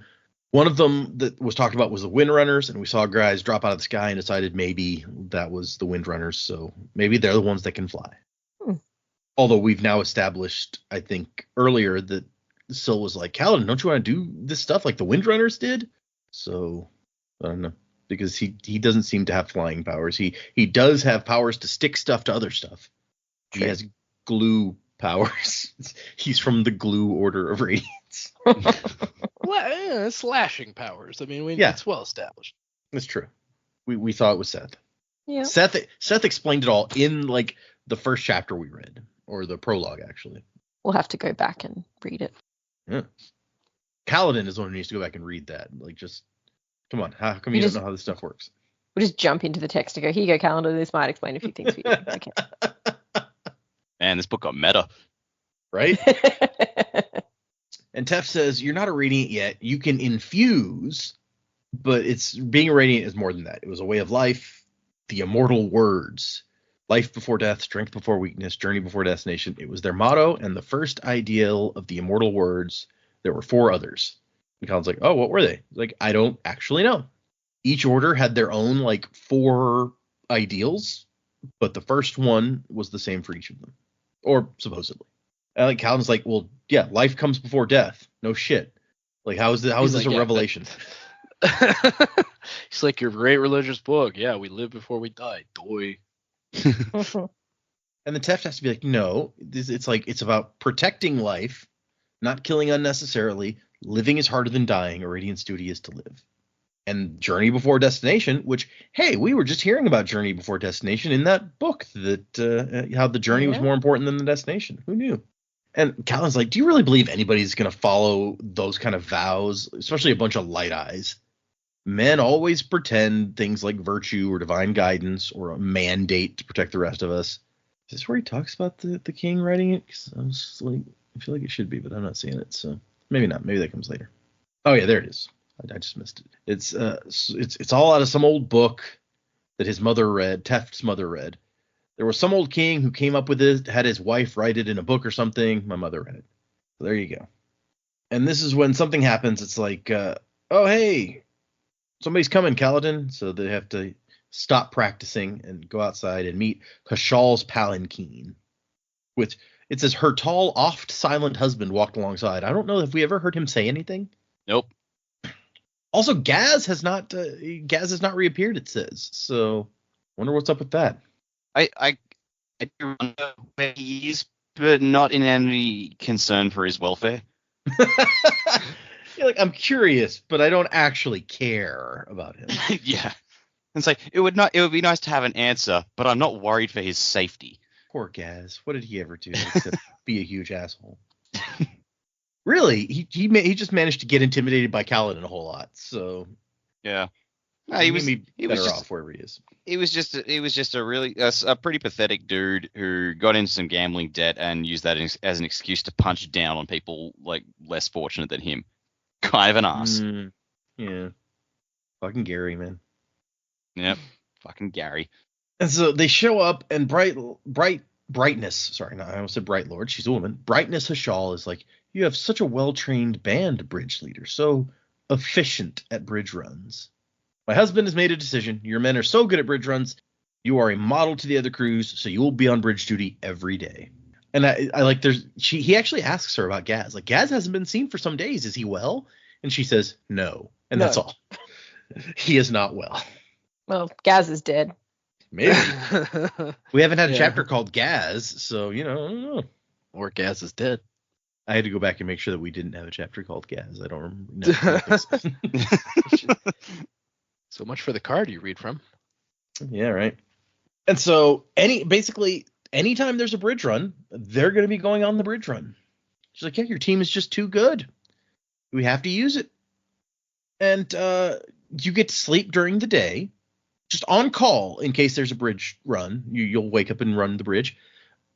one of them that was talked about was the Windrunners, and we saw guys drop out of the sky and decided maybe that was the Windrunners, so maybe they're the ones that can fly. Although we've now established, I think, earlier that Syl was like, Kaladin, don't you want to do this stuff like the Windrunners did? So, I don't know. Because he doesn't seem to have flying powers. He does have powers to stick stuff to other stuff. He has glue powers. He's from the glue order of Radiants. Slashing powers. I mean, it's well established. That's true. We thought it was Seth. Yeah. Seth explained it all in like the first chapter we read, or the prologue actually. We'll have to go back and read it. Yeah. Kaladin is the one who needs to go back and read that. Like, just come on. How come you don't know how this stuff works? We'll just jump into the text and go, here you go, Calendar. This might explain a few things for you. Okay. Man, this book got meta. Right? And Tef says, you're not a Radiant yet. You can infuse, but being a Radiant is more than that. It was a way of life, the immortal words. Life before death, strength before weakness, journey before destination. It was their motto and the first ideal of the immortal words. There were 4 others. And Colin's like, oh, what were they? Like, I don't actually know. Each order had their own, like, 4 ideals, but the first one was the same for each of them. Or supposedly. And like Calvin's like, well, yeah, life comes before death. No shit. Like, how is this a revelation? It's like your great religious book. Yeah, we live before we die. Doy. And the Teft has to be like, no, it's about protecting life, not killing unnecessarily. Living is harder than dying. A Radiant's duty is to live. And journey before destination, which, hey, we were just hearing about journey before destination in that book, that how the journey was more important than the destination. Who knew? And Calvin's like, do you really believe anybody's going to follow those kind of vows, especially a bunch of light eyes? Men always pretend things like virtue or divine guidance or a mandate to protect the rest of us. Is this where he talks about the king writing it? Because I was just like, I feel like it should be, but I'm not seeing it. So maybe not. Maybe that comes later. Oh yeah, there it is. I just missed it. It's all out of some old book that his mother read, Teft's mother read. There was some old king who came up with it, had his wife write it in a book or something. My mother read it. So there you go. And this is when something happens. It's like, oh, hey, somebody's coming, Kaladin. So they have to stop practicing and go outside and meet Kashal's palanquin. Which, it says her tall, oft silent husband walked alongside. I don't know if we ever heard him say anything. Nope. Also, Gaz has not reappeared, it says. So, wonder what's up with that. I do wonder where he is, but not in any concern for his welfare. You're like, I'm curious, but I don't actually care about him. Yeah. It's like, it would be nice to have an answer, but I'm not worried for his safety. Poor Gaz. What did he ever do except be a huge asshole? Really, he just managed to get intimidated by Kaladin a whole lot. So yeah, he was better off wherever he is. He was just a really a pretty pathetic dude who got into some gambling debt and used that as an excuse to punch down on people like less fortunate than him. Kind of an ass. Yeah, fucking Gary, man. Yep, fucking Gary. And so they show up, and Bright Brightness, sorry, no, I almost said Bright Lord. She's a woman. Brightness Hashal is like, you have such a well-trained band bridge leader, so efficient at bridge runs. My husband has made a decision. Your men are so good at bridge runs. You are a model to the other crews, so you will be on bridge duty every day. And I like he actually asks her about Gaz. Like, Gaz hasn't been seen for some days. Is he well? And she says no. And No. that's all. He is not well. Well, Gaz is dead. Maybe. We haven't had a Yeah. chapter called Gaz, so I don't know. Or Gaz is dead. I had to go back and make sure that we didn't have a chapter called Gaz. I don't remember. No, I don't think so. So much for the card you read from. Yeah, right. And so anytime there's a bridge run, they're going to be going on the bridge run. She's like, yeah, your team is just too good. We have to use it. And you get to sleep during the day, just on call in case there's a bridge run. You'll wake up and run the bridge.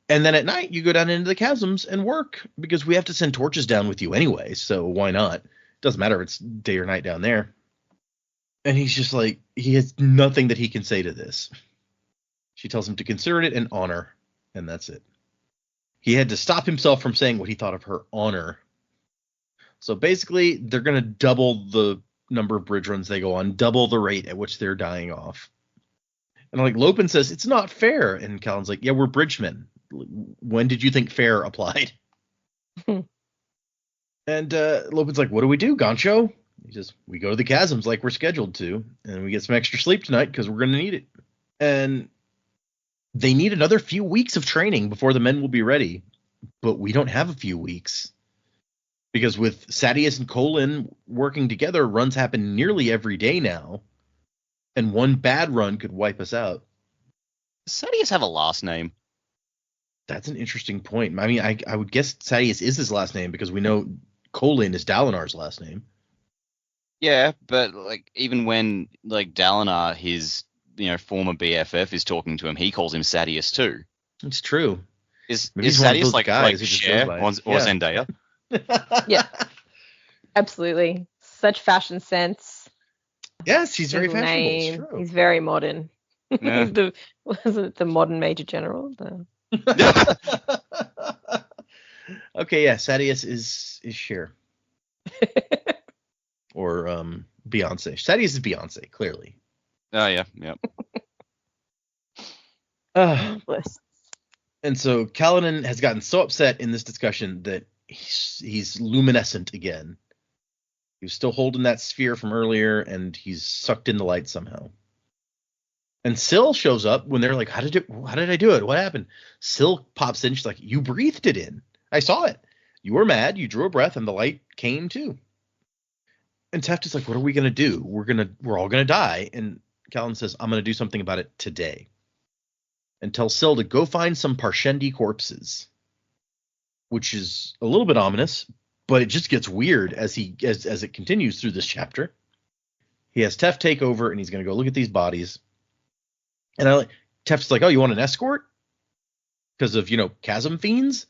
And then at night, you go down into the chasms and work because we have to send torches down with you anyway. So why not? Doesn't matter if it's day or night down there. And he's just like, he has nothing that he can say to this. She tells him to consider it an honor, and that's it. He had to stop himself from saying what he thought of her honor. So basically, they're going to double the number of bridge runs they go on, double the rate at which they're dying off. And like Lopin says, it's not fair. And Callan's like, yeah, we're bridgemen. When did you think fair applied? And Lopin's like, what do we do, Gancho? He says, we go to the chasms like we're scheduled to, and we get some extra sleep tonight because we're going to need it. And they need another few weeks of training before the men will be ready. But we don't have a few weeks. Because with Sadius and Colin working together, runs happen nearly every day now. And one bad run could wipe us out. Does Sadius have a last name? That's an interesting point. I mean, I would guess Sadius is his last name because we know Colin is Dalinar's last name. Yeah, but like even when like Dalinar, his former BFF, is talking to him, he calls him Sadius too. It's true. Is Maybe he's one of Sadius those like guys who just goes Cher by or it. Yeah. Zendaya? Yeah. Absolutely. Such fashion sense. Yes, he's very His fashionable. name. It's true. He's very modern. Yeah. Was it the modern Major General? Okay, yeah, Sadius is Cher. Or Beyonce. Sadius is Beyonce, clearly. Oh yeah. Bless. And so Kaladin has gotten so upset in this discussion that he's luminescent again. He was still holding that sphere from earlier, and he's sucked in the light somehow. And Syl shows up when they're like, how did I do it? What happened? Syl pops in. She's like, you breathed it in. I saw it. You were mad. You drew a breath, and the light came too. And Teft is like, what are we going to do? We're all going to die. And Kaladin says, I'm going to do something about it today. And tells Syl to go find some Parshendi corpses, which is a little bit ominous, but it just gets weird as it continues through this chapter. He has Teft take over, and he's going to go look at these bodies. And Teft's like, oh, you want an escort? Because of, chasm fiends?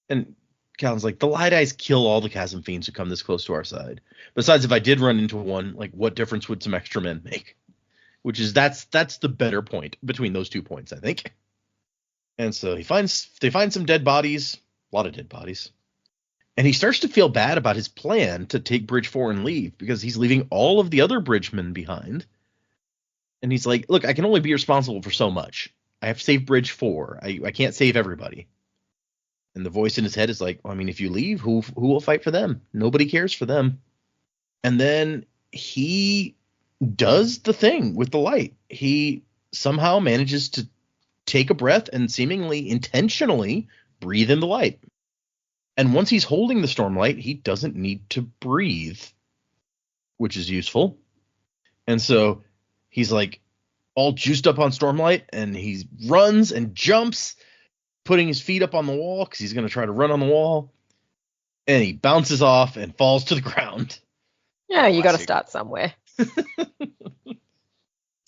And Callan's like, the Light Eyes kill all the chasm fiends who come this close to our side. Besides, if I did run into one, like, what difference would some extra men make? Which is, that's the better point between those 2 points, I think. And so they find some dead bodies, a lot of dead bodies. And he starts to feel bad about his plan to take Bridge 4 and leave, because he's leaving all of the other bridgemen behind. And he's like, look, I can only be responsible for so much. I have to save Bridge 4. I can't save everybody. And the voice in his head is like, well, I mean, if you leave, who will fight for them? Nobody cares for them. And then he does the thing with the light. He somehow manages to take a breath and seemingly intentionally breathe in the light. And once he's holding the Stormlight, he doesn't need to breathe, which is useful. And so he's like all juiced up on Stormlight, and he runs and jumps, putting his feet up on the wall because he's going to try to run on the wall. And he bounces off and falls to the ground. Yeah, you got to Classic. start somewhere. It's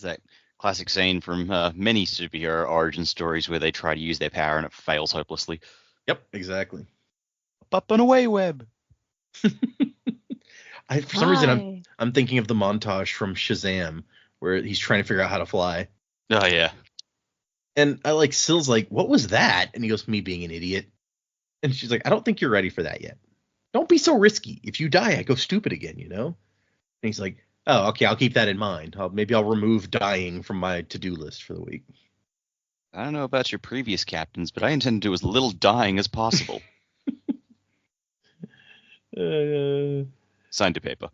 that classic scene from many superhero origin stories where they try to use their power and it fails hopelessly. Yep, exactly. Up and away, web. For some reason, Fly. I'm thinking of the montage from Shazam where he's trying to figure out how to fly. Oh yeah. And I like Syl's like, what was that? And he goes, me being an idiot. And she's like, I don't think you're ready for that yet. Don't be so risky. If you die, I go stupid again, you know? And he's like, oh, okay, I'll keep that in mind. Maybe I'll remove dying from my to-do list for the week. I don't know about your previous captains, but I intend to do as little dying as possible. Signed to paper.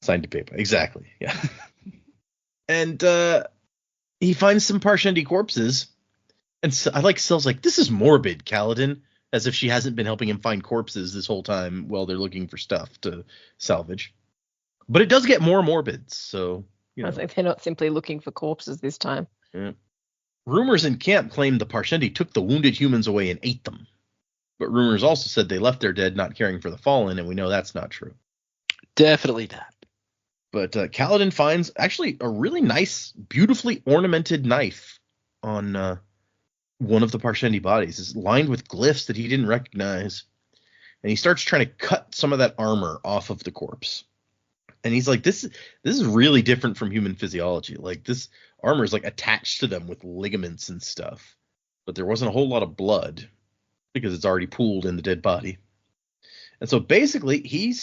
Signed to paper, exactly, yeah. And he finds some Parshendi corpses. And so, I like Syl's like, this is morbid, Kaladin. As if she hasn't been helping him find corpses this whole time while they're looking for stuff to salvage. But it does get more morbid, so, you know. I was like, they're not simply looking for corpses this time. Yeah. Rumors in camp claimed the Parshendi took the wounded humans away and ate them. But rumors also said they left their dead not caring for the fallen, and we know that's not true. Definitely not. But Kaladin finds actually a really nice, beautifully ornamented knife on one of the Parshendi bodies. It's lined with glyphs that he didn't recognize. And he starts trying to cut some of that armor off of the corpse. And he's like, this is really different from human physiology. Like, this armor is like attached to them with ligaments and stuff. But there wasn't a whole lot of blood because it's already pooled in the dead body. And so basically he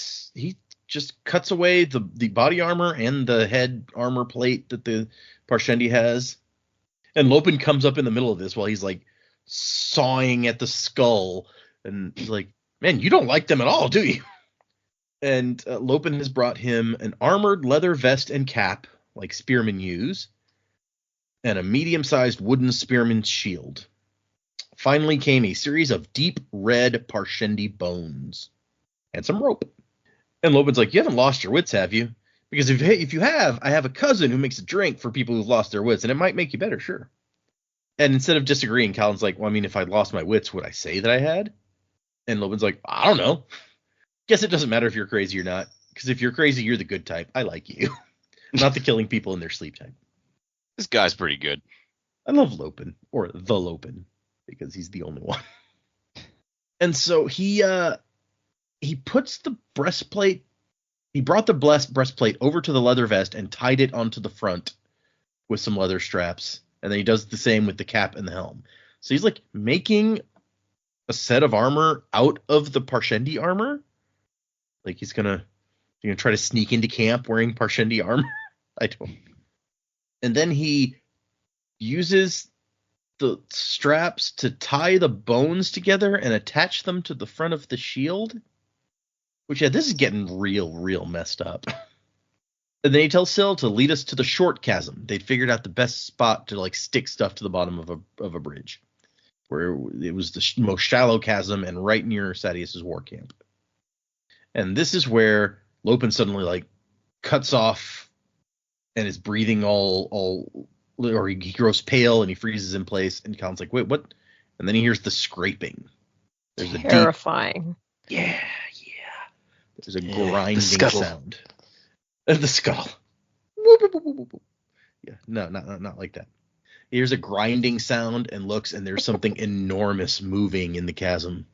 just cuts away the body armor and the head armor plate that the Parshendi has. And Lopin comes up in the middle of this while he's like sawing at the skull. And he's like, man, you don't like them at all, do you? And Lopin has brought him an armored leather vest and cap, like spearmen use, and a medium-sized wooden spearman's shield. Finally came a series of deep red Parshendi bones and some rope. And Lopin's like, you haven't lost your wits, have you? Because if you have, I have a cousin who makes a drink for people who've lost their wits, and it might make you better, sure. And instead of disagreeing, Kaladin's like, well, I mean, if I lost my wits, would I say that I had? And Lopin's like, I don't know. Guess it doesn't matter if you're crazy or not, because if you're crazy, you're the good type. I like you. Not the killing people in their sleep type. This guy's pretty good. I love Lopin, or the Lopin, because he's the only one. And so he puts the breastplate, he brought the breastplate over to the leather vest and tied it onto the front with some leather straps. And then he does the same with the cap and the helm. So he's like making a set of armor out of the Parshendi armor. Like he's gonna try to sneak into camp wearing Parshendi armor. I don't. And then he uses the straps to tie the bones together and attach them to the front of the shield. Which, yeah, this is getting real messed up. And then he tells Syl to lead us to the short chasm. They'd figured out the best spot to like stick stuff to the bottom of a bridge, where it was the most shallow chasm and right near Sadeas's war camp. And this is where Lopin suddenly like cuts off and is breathing all or he grows pale and he freezes in place. And Colin's like, wait, what? And then he hears the scraping. There's terrifying. Yeah. There's a grinding sound. The scuttle. Yeah, no, not like that. He hears a grinding sound and looks, and there's something enormous moving in the chasm.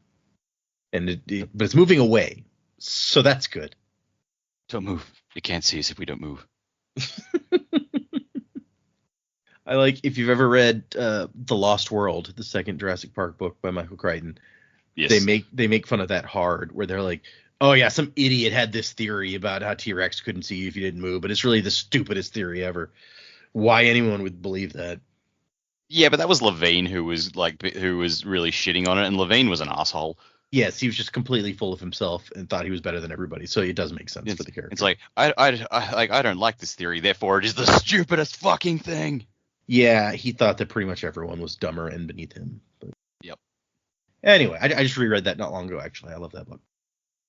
And but it's moving away. So that's good. Don't move. You can't see us if we don't move. I like, if you've ever read The Lost World, the second Jurassic Park book by Michael Crichton, yes. They make fun of that hard, where they're like, oh yeah, some idiot had this theory about how T-Rex couldn't see you if you didn't move, but it's really the stupidest theory ever. Why anyone would believe that? Yeah, but that was Levine who was really shitting on it, and Levine was an asshole. Yes, he was just completely full of himself and thought he was better than everybody. So it does make sense for the character. It's like I don't like this theory, therefore it is the stupidest fucking thing. Yeah, he thought that pretty much everyone was dumber and beneath him. But... Yep. Anyway, I just reread that not long ago. Actually, I love that book.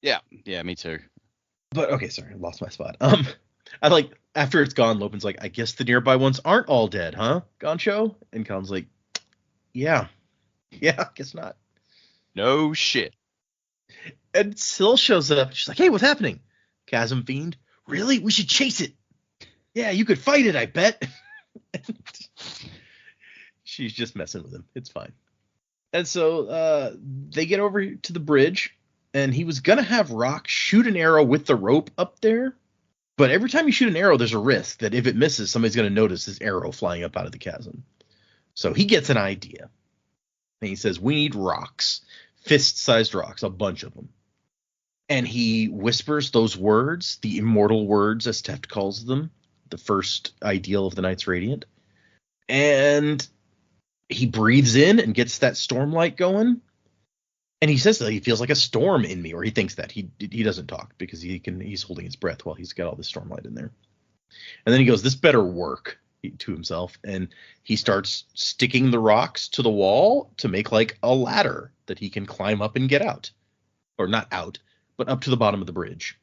Yeah, me too. But okay, sorry, I lost my spot. I like, after it's gone, Lopin's like, I guess the nearby ones aren't all dead, huh, Goncho? And Colin's like, yeah, I guess not. No shit. And Syl shows up. She's like, hey, what's happening? Chasm Fiend? Really? We should chase it. Yeah, you could fight it, I bet. She's just messing with him. It's fine. And so they get over to the bridge, and he was going to have Rock shoot an arrow with the rope up there. But every time you shoot an arrow, there's a risk that if it misses, somebody's going to notice this arrow flying up out of the chasm. So he gets an idea. And he says, we need rocks, fist-sized rocks, a bunch of them. And he whispers those words, the immortal words, as Teft calls them, the first ideal of the Knights Radiant. And he breathes in and gets that stormlight going. And he says that he feels like a storm in me, or he thinks that. He doesn't talk because he's holding his breath while he's got all this stormlight in there. And then he goes, this better work, to himself. And he starts sticking the rocks to the wall to make like a ladder that he can climb up and get out. Or not out, but up to the bottom of the bridge.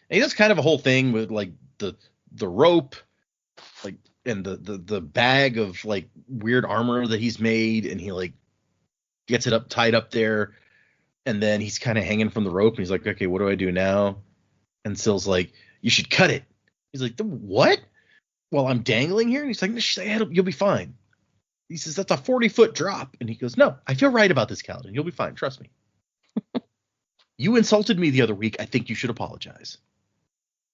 And he does kind of a whole thing with like the rope, like, and the bag of like weird armor that he's made, and he like gets it up tied up there. And then he's kind of hanging from the rope, and he's like, okay, what do I do now? And Syl's like, you should cut it. He's like, what? While I'm dangling here? And he's like, you'll be fine. He says, that's a 40-foot drop. And he goes, no, I feel right about this, Kaladin. You'll be fine. Trust me. You insulted me the other week. I think you should apologize.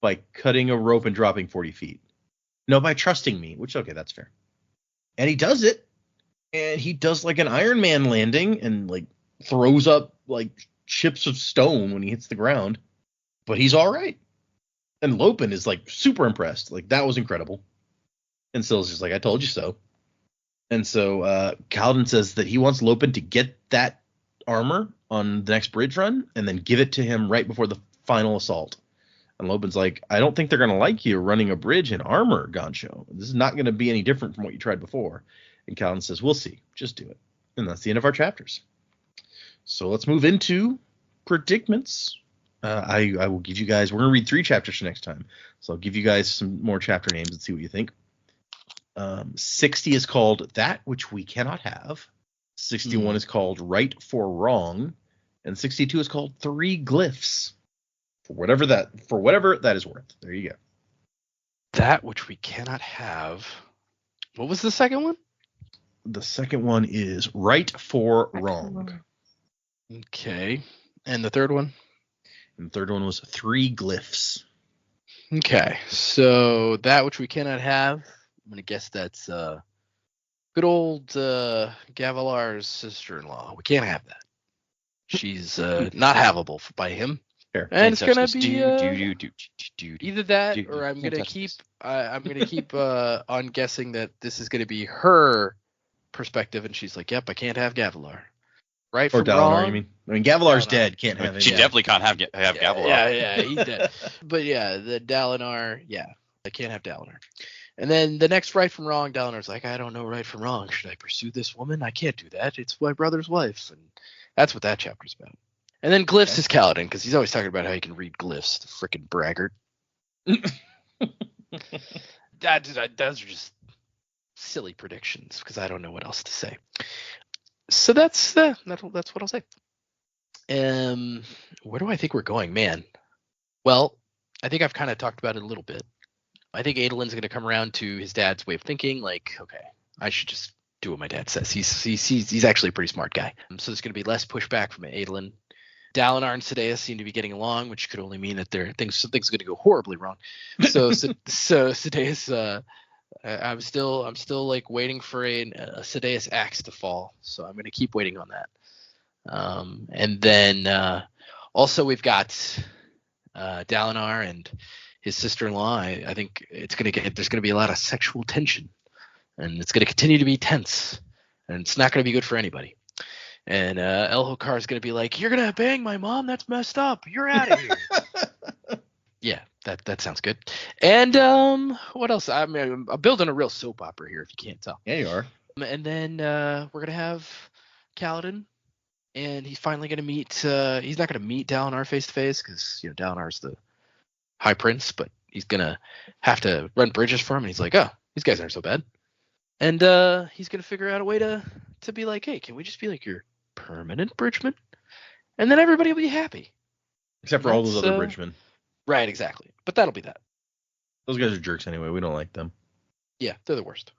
By cutting a rope and dropping 40 feet. No, by trusting me, which, okay, that's fair. And he does it. And he does like an Iron Man landing and like throws up like chips of stone when he hits the ground. But he's all right. And Lopen is like super impressed. Like, that was incredible. And Syl's just like, I told you so. And so Kaladin says that he wants Lopen to get that armor on the next bridge run and then give it to him right before the final assault. And Lopen's like, I don't think they're going to like you running a bridge in armor, Goncho. This is not going to be any different from what you tried before. And Kaladin says, we'll see. Just do it. And that's the end of our chapters. So let's move into predicaments. I will give you guys, we're going to read 3 chapters for next time. So I'll give you guys some more chapter names and see what you think. 60 is called That Which We Cannot Have. 61 is called Right for Wrong. And 62 is called 3 Glyphs. For whatever that is worth. There you go. That Which We Cannot Have. What was the second one? The second one is Right for Wrong. Okay. And the third one? And the third one was 3 Glyphs. Okay. So That Which We Cannot Have. I'm going to guess that's good old Gavilar's sister-in-law. We can't have that. She's not havable by him. Fair. And it's going to be either either that or I'm going to keep on guessing that this is going to be her perspective, and she's like, yep, I can't have Gavilar. Right or from Dalinar, wrong. you mean? I mean, Gavilar's dead. Can't have him. She definitely can't have Gavilar. Yeah, he's dead. But yeah, the Dalinar, I can't have Dalinar. And then the next right from wrong, Dalinar's like, I don't know right from wrong. Should I pursue this woman? I can't do that. It's my brother's wife. And that's what that chapter's about. And then Glyphs is Kaladin, because he's always talking about how he can read glyphs, the frickin' braggart. Those are just silly predictions, because I don't know what else to say. So that's what I'll say. Where do I think we're going, man? Well, I think I've kind of talked about it a little bit. I think Adolin's going to come around to his dad's way of thinking. Like, okay, I should just do what my dad says. He's actually a pretty smart guy. So there's going to be less pushback from Adolin. Dalinar and Sadeas seem to be getting along, which could only mean that things are going to go horribly wrong. So Sadeas, I'm still like waiting for a Sadeas axe to fall. So I'm going to keep waiting on that. And then also we've got Dalinar and his sister-in-law. I think there's going to be a lot of sexual tension, and it's going to continue to be tense, and it's not going to be good for anybody. And Elhokar is going to be like, you're going to bang my mom? That's messed up. You're out of here. Yeah, that sounds good. And what else? I'm building a real soap opera here, if you can't tell. Yeah, you are. And then we're going to have Kaladin, and he's finally going to meet he's not going to meet Dalinar face-to-face, because Dalinar's the High Prince, but he's going to have to run bridges for him, and he's like, oh, these guys aren't so bad. And he's going to figure out a way to be like, hey, can we just be like your permanent bridgeman? And then everybody will be happy. Except for all those other bridgemen. Right, exactly. But that'll be that. Those guys are jerks anyway. We don't like them. Yeah, they're the worst.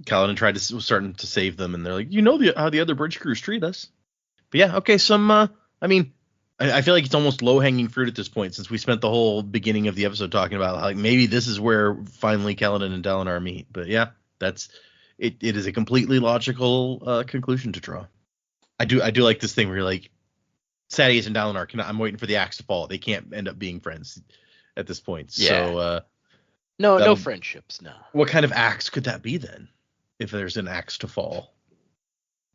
Kaladin was starting to save them, and they're like, how the other bridge crews treat us. But yeah, okay, I feel like it's almost low-hanging fruit at this point, since we spent the whole beginning of the episode talking about how, like, maybe this is where finally Kaladin and Dalinar meet. But yeah, it is a completely logical conclusion to draw. I do like this thing where you're like, Sadeas and Dalinar, I'm waiting for the axe to fall. They can't end up being friends at this point. Yeah. So no friendships, no. what kind of axe could that be then? If there's an axe to fall.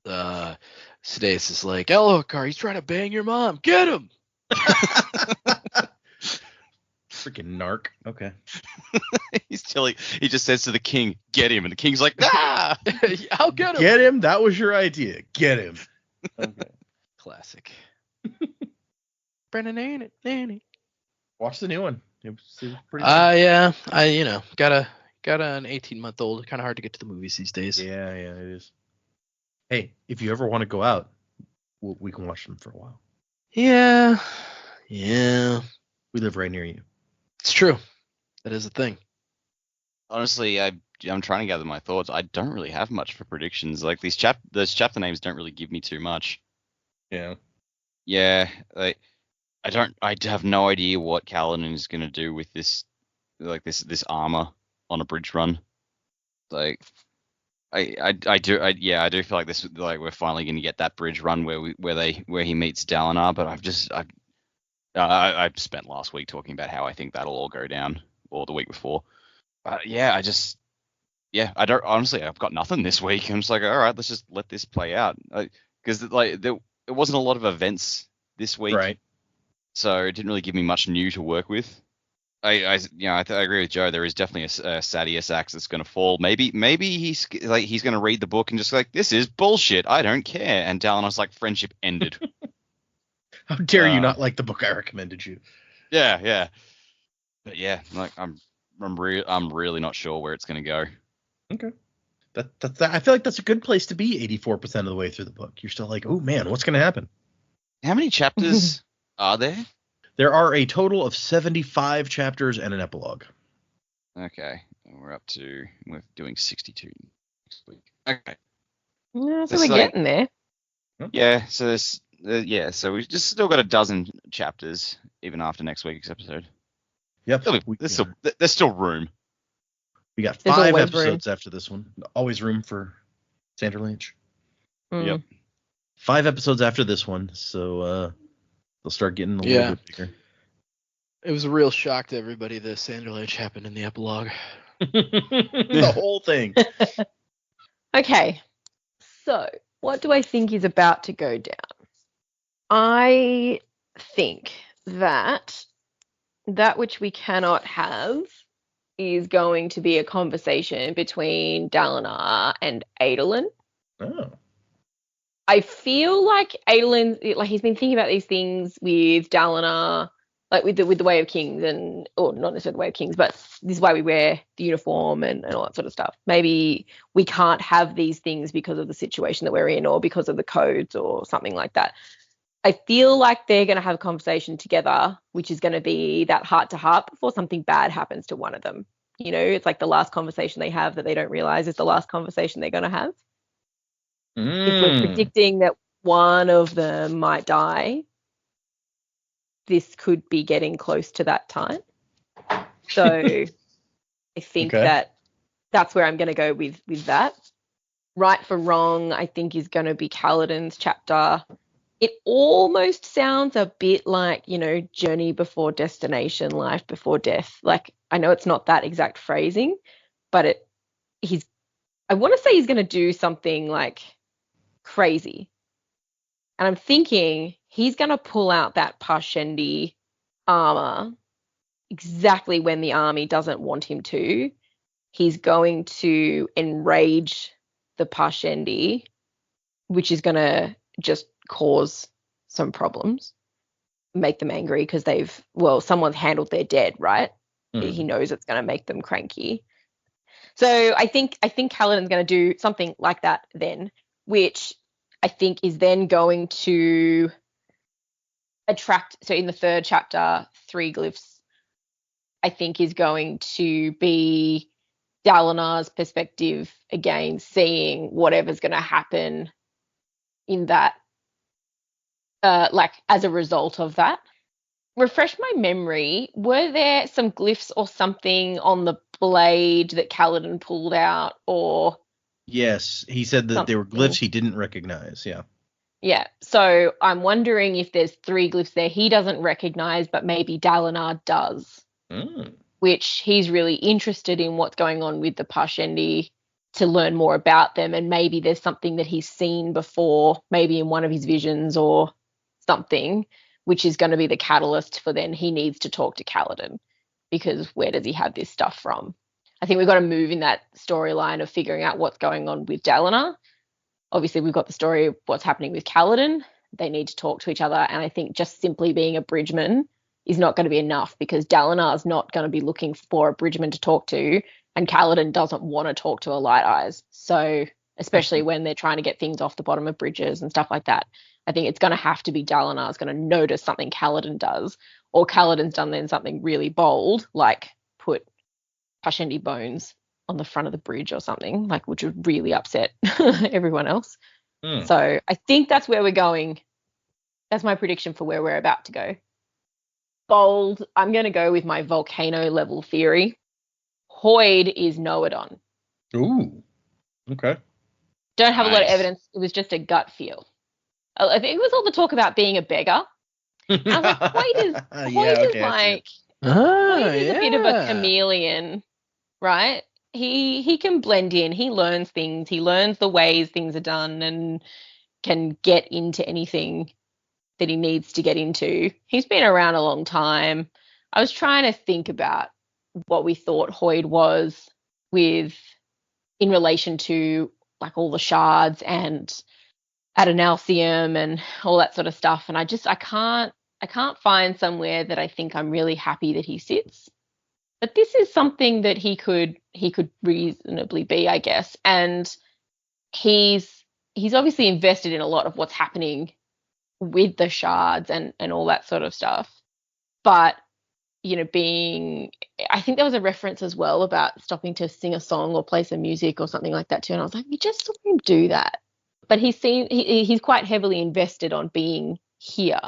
Sidaeus is like, Elhokar, he's trying to bang your mom. Get him! Freaking narc. Okay. He just says to the king, "Get him," and the king's like, "Ah, I'll get him." Get him. That was your idea. Get him. Okay. Classic. Brennan, nanny. Watch the new one. It was pretty. Yeah. I got an 18-month-old. Kind of hard to get to the movies these days. Yeah, it is. Hey, if you ever want to go out, we can watch them for a while. Yeah. We live right near you. It's true. That is a thing. Honestly, I'm trying to gather my thoughts. I don't really have much for predictions. Like those chapter names don't really give me too much. Yeah. Yeah, I have no idea what Kaladin is gonna do with this armor on a bridge run. Like, I do feel like this, like, we're finally gonna get that bridge run where he meets Dalinar. But I spent last week talking about how I think that'll all go down, or the week before. I don't, honestly, I've got nothing this week. I'm just like, all right, let's just let this play out, because there wasn't a lot of events this week, Right. So it didn't really give me much new to work with. I agree with Joe. There is definitely a Sadeas axe that's going to fall. Maybe he's going to read the book and just like, this is bullshit. I don't care. And Dalinar's like, friendship ended. How dare you not like the book I recommended you? Yeah. But yeah, like I'm really not sure where it's going to go. Okay. That's I feel like that's a good place to be 84% of the way through the book. You're still like, oh man, what's going to happen? How many chapters are there? There are a total of 75 chapters and an epilogue. Okay. We're doing 62 next week. Okay. Yeah, so we're getting there. Yeah, so so we've just still got a dozen chapters even after next week's episode. Yep. There's still room. We got There's 5 always episodes after this one. Always room for Sanderlanche. Yep. 5 episodes after this one, so they'll start getting a little bit bigger. It was a real shock to everybody that Sanderlanche happened in the epilogue. The whole thing. Okay, so what do I think is about to go down? I think that which we cannot have is going to be a conversation between Dalinar and Adolin. Oh. I feel like Adolin, like, he's been thinking about these things with Dalinar, like with the Way of Kings, or not necessarily the Way of Kings, but this is why we wear the uniform and all that sort of stuff. Maybe we can't have these things because of the situation that we're in, or because of the codes, or something like that. I feel like they're going to have a conversation together, which is going to be that heart-to-heart before something bad happens to one of them. You know, it's like the last conversation they have that they don't realize is the last conversation they're going to have. If we're predicting that one of them might die, this could be getting close to that time. So I think that's where I'm going to go with that. Right for Wrong, I think, is going to be Kaladin's chapter. It almost sounds a bit like, journey before destination, life before death. Like, I know it's not that exact phrasing, but I want to say he's going to do something like crazy. And I'm thinking he's going to pull out that Parshendi armor exactly when the army doesn't want him to. He's going to enrage the Parshendi, which is going to just cause some problems, make them angry because someone's handled their dead, right? Mm-hmm. He knows it's going to make them cranky. So I think Kaladin's going to do something like that then, which I think is then going to attract. So in the 3rd chapter, 3 glyphs, I think, is going to be Dalinar's perspective again, seeing whatever's going to happen in that, as a result of that. Refresh my memory. Were there some glyphs or something on the blade that Kaladin pulled out, or Yes, he said that they were Something. glyphs he didn't recognize. Yeah. Yeah. So I'm wondering if there's 3 glyphs there he doesn't recognize, but maybe Dalinar does, Mm. which he's really interested in what's going on with the Parshendi to learn more about them. And maybe there's something that he's seen before, maybe in one of his visions or something, which is going to be the catalyst for then he needs to talk to Kaladin, because where does he have this stuff from? I think we've got to move in that storyline of figuring out what's going on with Dalinar. Obviously, we've got the story of what's happening with Kaladin. They need to talk to each other. And I think just simply being a bridgeman is not going to be enough, because Dalinar is not going to be looking for a bridgeman to talk to. And Kaladin doesn't want to talk to a Light Eyes. So, especially when they're trying to get things off the bottom of bridges and stuff like that, I think it's going to have to be Dalinar is going to notice something Kaladin does, or Kaladin's done then something really bold, like put Pashendi bones on the front of the bridge or something, like, which would really upset everyone else. Mm. So I think that's where we're going. That's my prediction for where we're about to go. Bold, I'm going to go with my volcano level theory. Hoyd is Noadon. Ooh. Okay. Don't have a lot of Nice. evidence. It was just a gut feel. I think it was all the talk about being a beggar. I was like, Hoyd is I see it. like, Ah, Hoyd is a bit of a yeah. chameleon, right? He can blend in. He learns things. He learns the ways things are done and can get into anything that he needs to get into. He's been around a long time. I was trying to think about what we thought Hoyd was in relation to like all the shards and Adonalcium and all that sort of stuff. And I can't find somewhere that I think I'm really happy that he sits. But this is something that he could reasonably be, I guess. And he's obviously invested in a lot of what's happening with the shards and all that sort of stuff. But I think there was a reference as well about stopping to sing a song or play some music or something like that too. And I was like, we just saw him do that. But he's quite heavily invested on being here.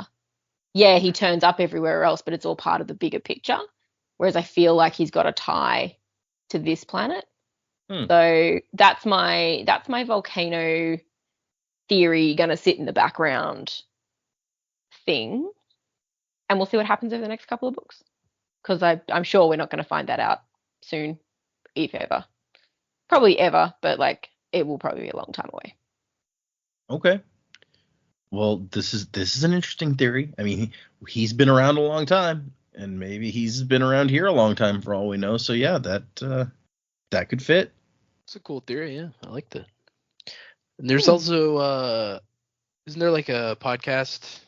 Yeah, he turns up everywhere else, but it's all part of the bigger picture. Whereas I feel like he's got a tie to this planet. So that's my volcano theory going to sit in the background thing. And we'll see what happens over the next couple of books. Because I'm sure we're not going to find that out soon, if ever. Probably ever, but like it will probably be a long time away. Okay. Well, this is an interesting theory. I mean, he's been around a long time, and maybe he's been around here a long time for all we know. So yeah, that could fit. It's a cool theory, yeah. I like that. And there's also isn't there like a podcast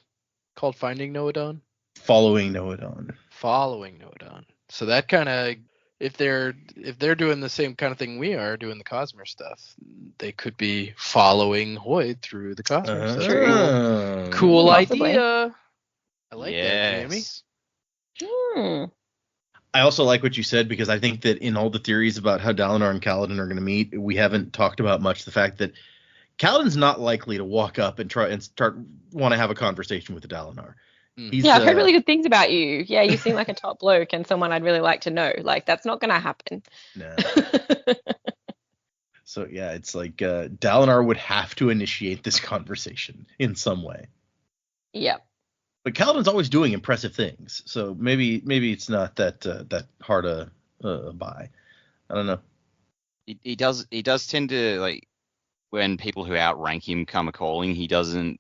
called Finding Noadon? Following Noadon. Following Noadon. So that kind of, if they're doing the same kind of thing we are doing the Cosmere stuff, they could be following Hoyd through the Cosmere. So that's a cool Possibly. idea. I like that, Jamie. I also like what you said, because I think that in all the theories about how Dalinar and Kaladin are going to meet, we haven't talked about much the fact that Kaladin's not likely to walk up and try and want to have a conversation with Dalinar. I've heard really good things about you. Yeah, you seem like a top bloke and someone I'd really like to know. Like, that's not going to happen. No. So yeah, it's like Dalinar would have to initiate this conversation in some way. Yeah. But Kaladin's always doing impressive things, so maybe it's not that hard a buy. I don't know. He does tend to, like, when people who outrank him come a calling, he doesn't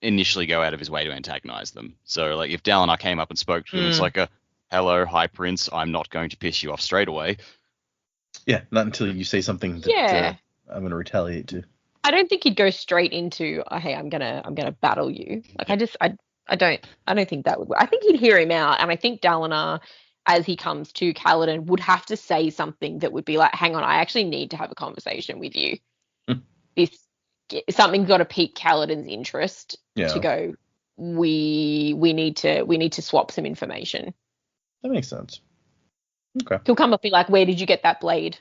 initially go out of his way to antagonize them. So like if Dalinar came up and spoke to him, it's like a hello, High Prince, I'm not going to piss you off straight away. Yeah, not until you say something that I'm going to retaliate to. I don't think he'd go straight into, oh, hey, I'm gonna battle you. Like I don't think that would work. I think he'd hear him out, and I think Dalinar, as he comes to Kaladin, would have to say something that would be like, hang on, I actually need to have a conversation with you. Something's got to pique Kaladin's interest to go, we need to swap some information. That makes sense. Okay. He'll come up and be like, where did you get that blade?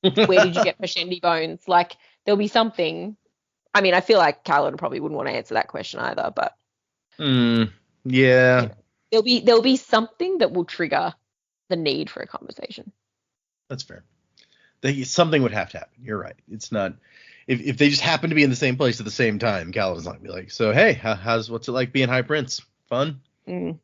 Where did you get Pashendi bones? Like, there'll be something. I mean, I feel like Kaladin probably wouldn't want to answer that question either, but yeah. There'll be something that will trigger the need for a conversation. That's fair. something would have to happen. You're right. It's not if they just happen to be in the same place at the same time. Kaladin's not gonna be like, so hey, what's it like being High Prince? Fun. Mm.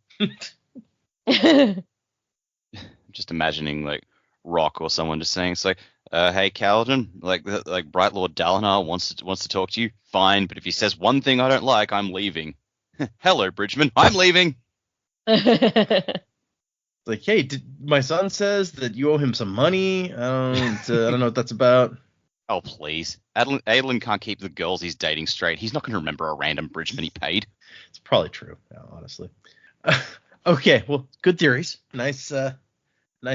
Just imagining like Rock or someone just saying, it's like, hey Kaladin, like Bright Lord Dalinar wants to talk to you. Fine, but if he says one thing I don't like, I'm leaving. Hello, Bridgman. I'm leaving. Like, hey, my son says that you owe him some money. I don't know what that's about. Oh, please. Adlin can't keep the girls he's dating straight. He's not going to remember a random Bridgman he paid. It's probably true, honestly. Okay, well, good theories. Nice,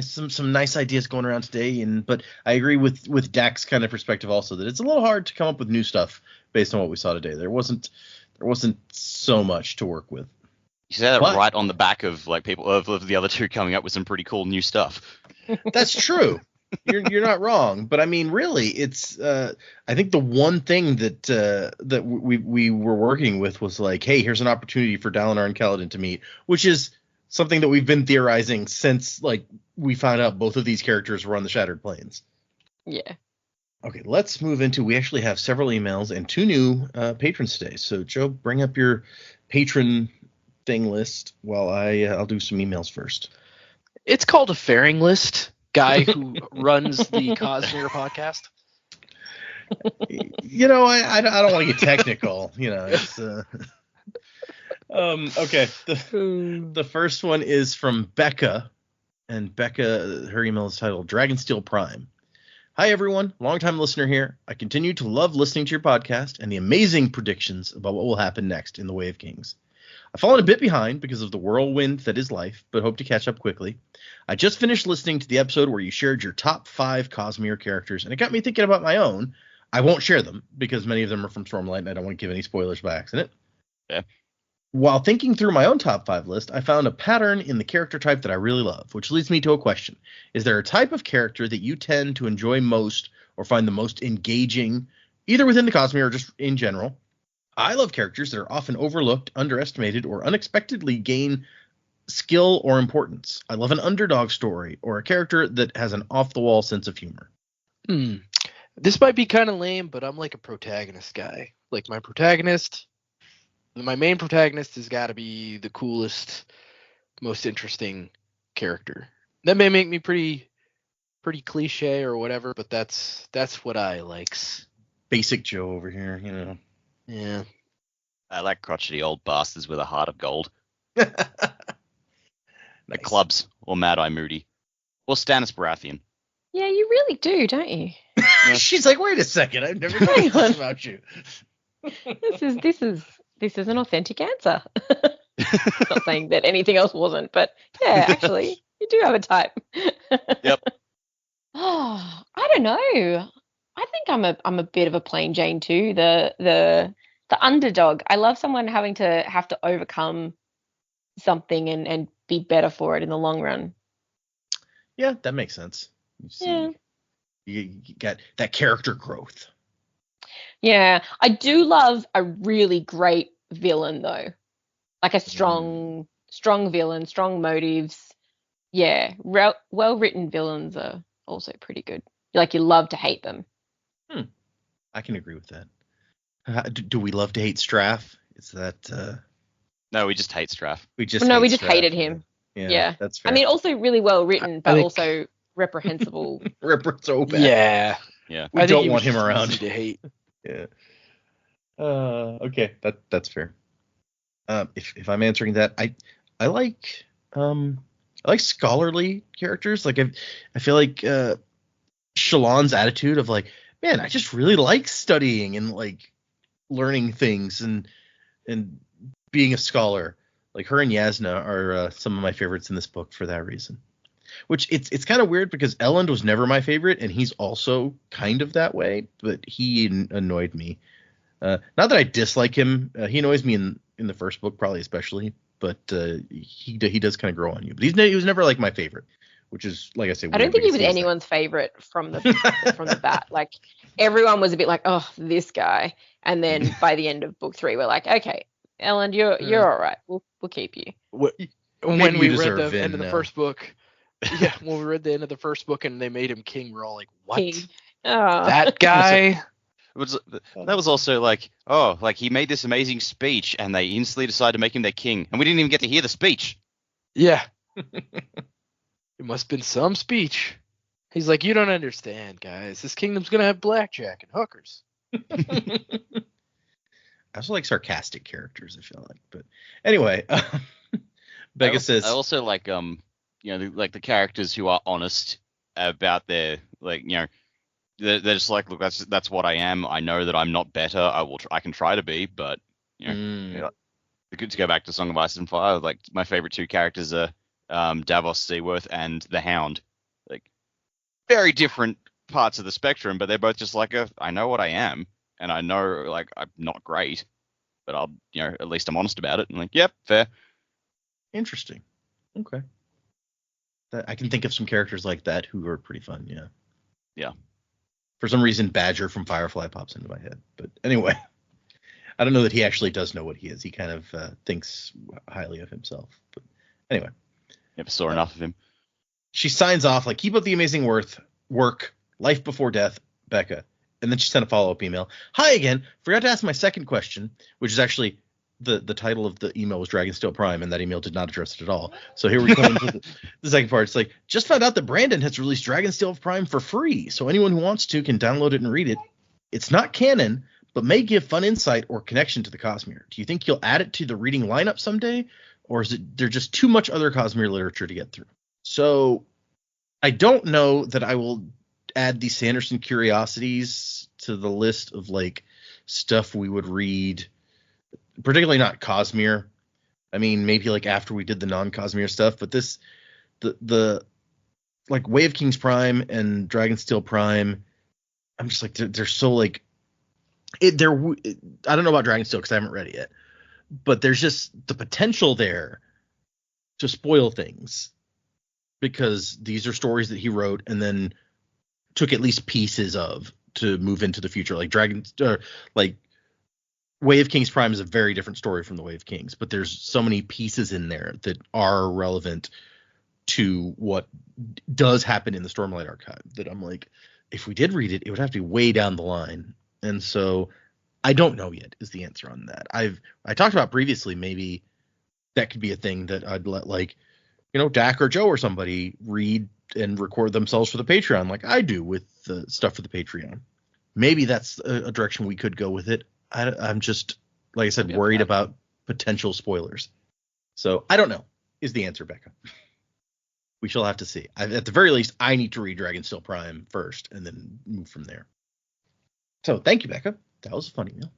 some nice ideas going around today. But I agree with Dak's kind of perspective also that it's a little hard to come up with new stuff based on what we saw today. There wasn't so much to work with. You say that right on the back of like people of the other two coming up with some pretty cool new stuff. That's true. You're not wrong, but I mean, really, it's I think the one thing that we were working with was like, hey, here's an opportunity for Dalinar and Kaladin to meet, which is something that we've been theorizing since like we found out both of these characters were on the Shattered Plains. Yeah. Okay, let's move into. We actually have several emails and 2 new patrons today. So Joe, bring up your patron thing list while I'll do some emails first. It's called a fairing list. Guy who runs the Cosmere podcast. You know, I don't want to get technical. You know, it's okay. The first one is from Becca, and Becca, her email is titled Dragonsteel Prime. Hi everyone, longtime listener here. I continue to love listening to your podcast and the amazing predictions about what will happen next in the Way of Kings. I've fallen a bit behind because of the whirlwind that is life, but hope to catch up quickly. I just finished listening to the episode where you shared your top 5 Cosmere characters, and it got me thinking about my own. I won't share them because many of them are from Stormlight, and I don't want to give any spoilers by accident. Yeah. While thinking through my own top 5 list, I found a pattern in the character type that I really love, which leads me to a question. Is there a type of character that you tend to enjoy most or find the most engaging, either within the Cosmere or just in general? I love characters that are often overlooked, underestimated, or unexpectedly gain skill or importance. I love an underdog story or a character that has an off-the-wall sense of humor. This might be kind of lame, but I'm like a protagonist guy. Like my main protagonist has got to be the coolest, most interesting character. That may make me pretty cliche or whatever, but that's what I likes. Basic Joe over here, you know. Yeah. I like crotchety old bastards with a heart of gold. Nice. The clubs, or Mad Eye Moody, or Stannis Baratheon. Yeah, you really do, don't you? She's like, wait a second, I've never thought this about you. This is an authentic answer. Not saying that anything else wasn't, but yeah, actually, you do have a type. Yep. Oh, I don't know. I think I'm a bit of a plain Jane too. The underdog. I love someone having to overcome something and be better for it in the long run. Yeah, that makes sense. You got that character growth. Yeah, I do love a really great villain though, like a strong villain, strong motives. Yeah, well written villains are also pretty good. Like you love to hate them. I can agree with that. Do we love to hate Straff? Is that? No, we just hate Straff. We just Straff. Hated him. Yeah, that's fair. I mean, also really well written, but also reprehensible. So bad. Yeah. We don't want him around. Easy to hate. Yeah. Okay, that's fair. If I'm answering that, I like scholarly characters. Like I feel like Shallan's attitude of like, man, I just really like studying and like learning things and being a scholar. Like her and Yasna are some of my favorites in this book for that reason. Which it's kind of weird because Elend was never my favorite, and he's also kind of that way, but he annoyed me. Not that I dislike him. He annoys me in the first book, probably especially, but he does kind of grow on you. But he was never like my favorite, which is, like I said, I don't think he was anyone's favorite from the bat. Like everyone was a bit like, oh, this guy, and then by the end of book 3, we're like, okay, Elend, you're all right. We'll keep you. When we read the end of the first book, Yeah, when we read the end of the first book and they made him king, we're all like, what? King. Oh. That guy? That was also like, oh, like he made this amazing speech and they instantly decided to make him their king. And we didn't even get to hear the speech. Yeah. It must have been some speech. He's like, you don't understand, guys. This kingdom's going to have blackjack and hookers. I also like sarcastic characters, I feel like. But anyway, Becca says, I also like, like the characters who are honest about their, like, they're just like, look, that's what I am. I know that I'm not better. I can try to be, but good to go back to Song of Ice and Fire. Like my favorite two characters are Davos Seaworth and the Hound. Like very different parts of the spectrum, but they're both just like I know what I am, and I know like I'm not great, but I'll at least I'm honest about it. And like, yep, fair. Interesting. Okay. I can think of some characters like that who are pretty fun. Yeah. Yeah. For some reason, Badger from Firefly pops into my head. But anyway, I don't know that he actually does know what he is. He kind of thinks highly of himself. But anyway. Never saw enough of him. She signs off like, keep up the amazing work, life before death, Becca. And then she sent a follow-up email. Hi again. Forgot to ask my second question, which is actually the title of the email was Dragonsteel Prime, and that email did not address it at all. So here we come to the second part. It's like, just found out that Brandon has released Dragonsteel Prime for free, so anyone who wants to can download it and read it. It's not canon, but may give fun insight or connection to the Cosmere. Do you think you'll add it to the reading lineup someday, or is it there just too much other Cosmere literature to get through? So I don't know that I will add the Sanderson Curiosities to the list of like stuff we would read, particularly not Cosmere. I mean, maybe like after we did the non-Cosmere stuff, but the like Way of Kings Prime and Dragonsteel Prime, I'm just like they're so like I don't know about Dragonsteel because I haven't read it yet, but there's just the potential there to spoil things because these are stories that he wrote and then took at least pieces of to move into the future. Like like Way of Kings Prime is a very different story from the Way of Kings, but there's so many pieces in there that are relevant to what does happen in the Stormlight Archive that I'm like, if we did read it, it would have to be way down the line. And so I don't know yet is the answer on that. I talked about previously, maybe that could be a thing that I'd let like, Dak or Joe or somebody read and record themselves for the Patreon like I do with the stuff for the Patreon. Maybe that's a direction we could go with it. I'm just, like I said, worried about potential spoilers. So I don't know is the answer, Becca. We shall have to see. At the very least, I need to read Dragonsteel Prime first and then move from there. So thank you, Becca. That was a fun email.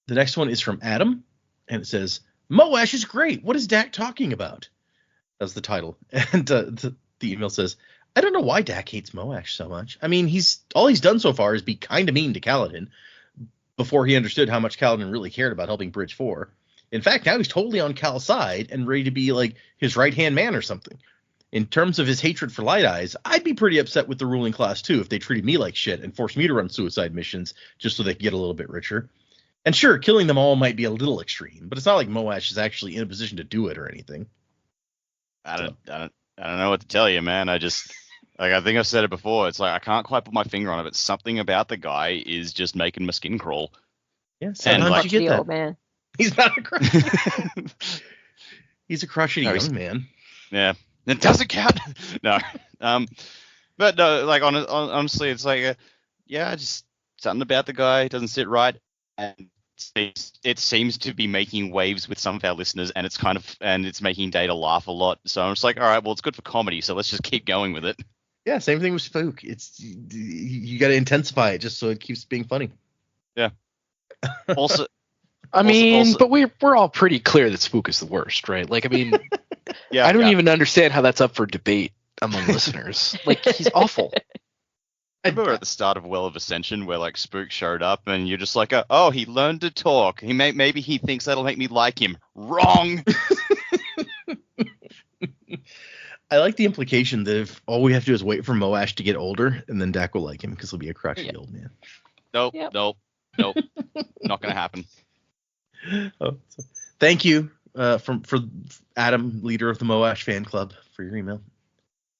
The next one is from Adam, and it says, Moash is great. What is Dak talking about? That's the title. And the email says, I don't know why Dak hates Moash so much. I mean, all he's done so far is be kind of mean to Kaladin before he understood how much Kaladin really cared about helping Bridge 4. In fact, now he's totally on Cal's side and ready to be like his right-hand man or something. In terms of his hatred for Light Eyes, I'd be pretty upset with the ruling class too if they treated me like shit and forced me to run suicide missions just so they could get a little bit richer. And sure, killing them all might be a little extreme, but it's not like Moash is actually in a position to do it or anything. I don't know what to tell you, man. I just like I think I've said it before. It's like I can't quite put my finger on it, but something about the guy is just making my skin crawl. Yeah, sometimes you get that. Old man. He's not a crotchety. He's a crotchety young man. Yeah, it doesn't count. No, but no, like honestly, it's like just something about the guy doesn't sit right, and it seems to be making waves with some of our listeners, and it's making Data laugh a lot. So I'm just like, all right, well, it's good for comedy, so let's just keep going with it. Yeah, same thing with Spook. It's you got to intensify it just so it keeps being funny. Yeah. Also, I mean, but we're all pretty clear that Spook is the worst, right? Like, I mean, yeah, I don't even understand how that's up for debate among listeners. Like, he's awful. I remember at the start of Well of Ascension where like Spook showed up and you're just like, oh, he learned to talk. Maybe he thinks that'll make me like him. Wrong. I like the implication that if all we have to do is wait for Moash to get older and then Dak will like him because he'll be a crotchety old man. Nope. Not gonna happen. Oh, so thank you for Adam, leader of the Moash fan club, for your email.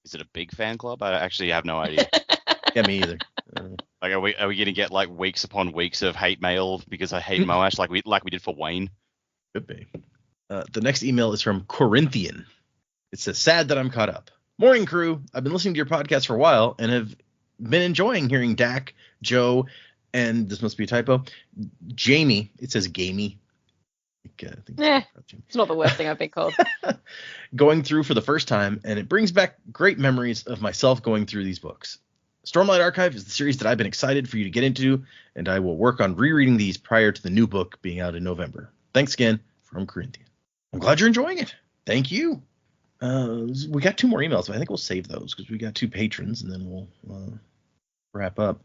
Is it a big fan club? I actually have no idea. Yeah, me either. Like, are we gonna get like weeks upon weeks of hate mail because I hate Moash like we did for Wayne? Could be. The next email is from Corinthian. It says, sad that I'm caught up. Morning, crew. I've been listening to your podcast for a while and have been enjoying hearing Dak, Joe, and this must be a typo, Jamie. It says Gamey. It's not the worst thing I've been called. Going through for the first time, and it brings back great memories of myself going through these books. Stormlight Archive is the series that I've been excited for you to get into, and I will work on rereading these prior to the new book being out in November. Thanks again, from Corinthian. I'm glad you're enjoying it. Thank you. We got 2 more emails, but I think we'll save those because we got 2 patrons, and then we'll wrap up.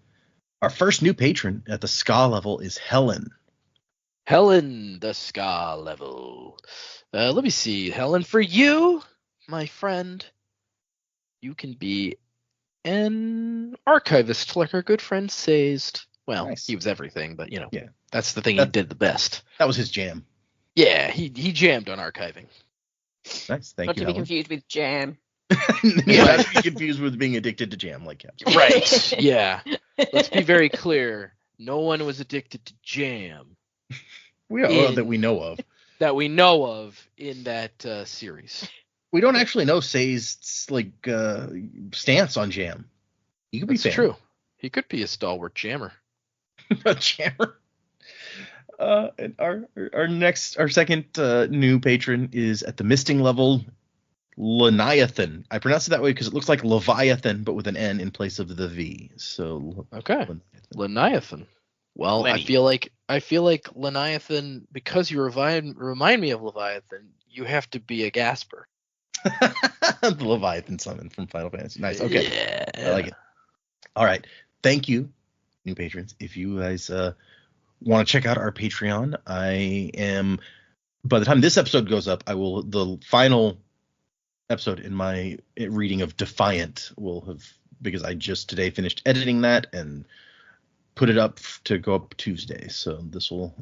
Our first new patron at the ska level is Helen. Helen, the ska level. Let me see. Helen, for you, my friend, you can be an archivist like our good friend Sazed. Well, Nice. He was everything, but Yeah. that's the thing he did the best. That was his jam. Yeah, he jammed on archiving. Nice. Thank Not you, to be Helen. confused with jam. Not to be confused with being addicted to jam like Captain. Right. Yeah. Let's be very clear. No one was addicted to jam That we know of. that we know of in that series. We don't actually know Say's stance on jam. He could be That's true. He could be a stalwart jammer. A jammer. And our second new patron is at the misting level, Leviathan. I pronounce it that way because it looks like Leviathan, but with an N in place of the V. So Okay. Leviathan. Well, Lenny. I feel like Leviathan, because you remind me of Leviathan, you have to be a Gasper. The Leviathan summon from Final Fantasy. Nice. Okay. Yeah. I like it. All right. Thank you, new patrons. If you guys want to check out our Patreon, by the time this episode goes up, the final episode in my reading of Defiant will have, because I just today finished editing that and put it up to go up Tuesday. So this will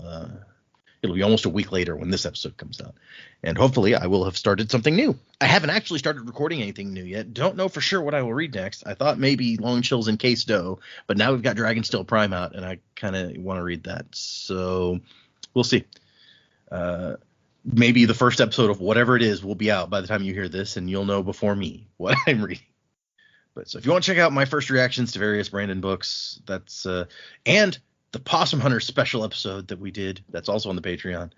it'll be almost a week later when this episode comes out. And hopefully I will have started something new. I haven't actually started recording anything new yet. Don't know for sure what I will read next. I thought maybe Long Chills and Case Dough, but now we've got Dragonsteel Prime out, and I kind of want to read that. So we'll see. Maybe the first episode of whatever it is will be out by the time you hear this, and you'll know before me what I'm reading. But so if you want to check out my first reactions to various Brandon books, that's and the Possum Hunter special episode that we did, that's also on the Patreon.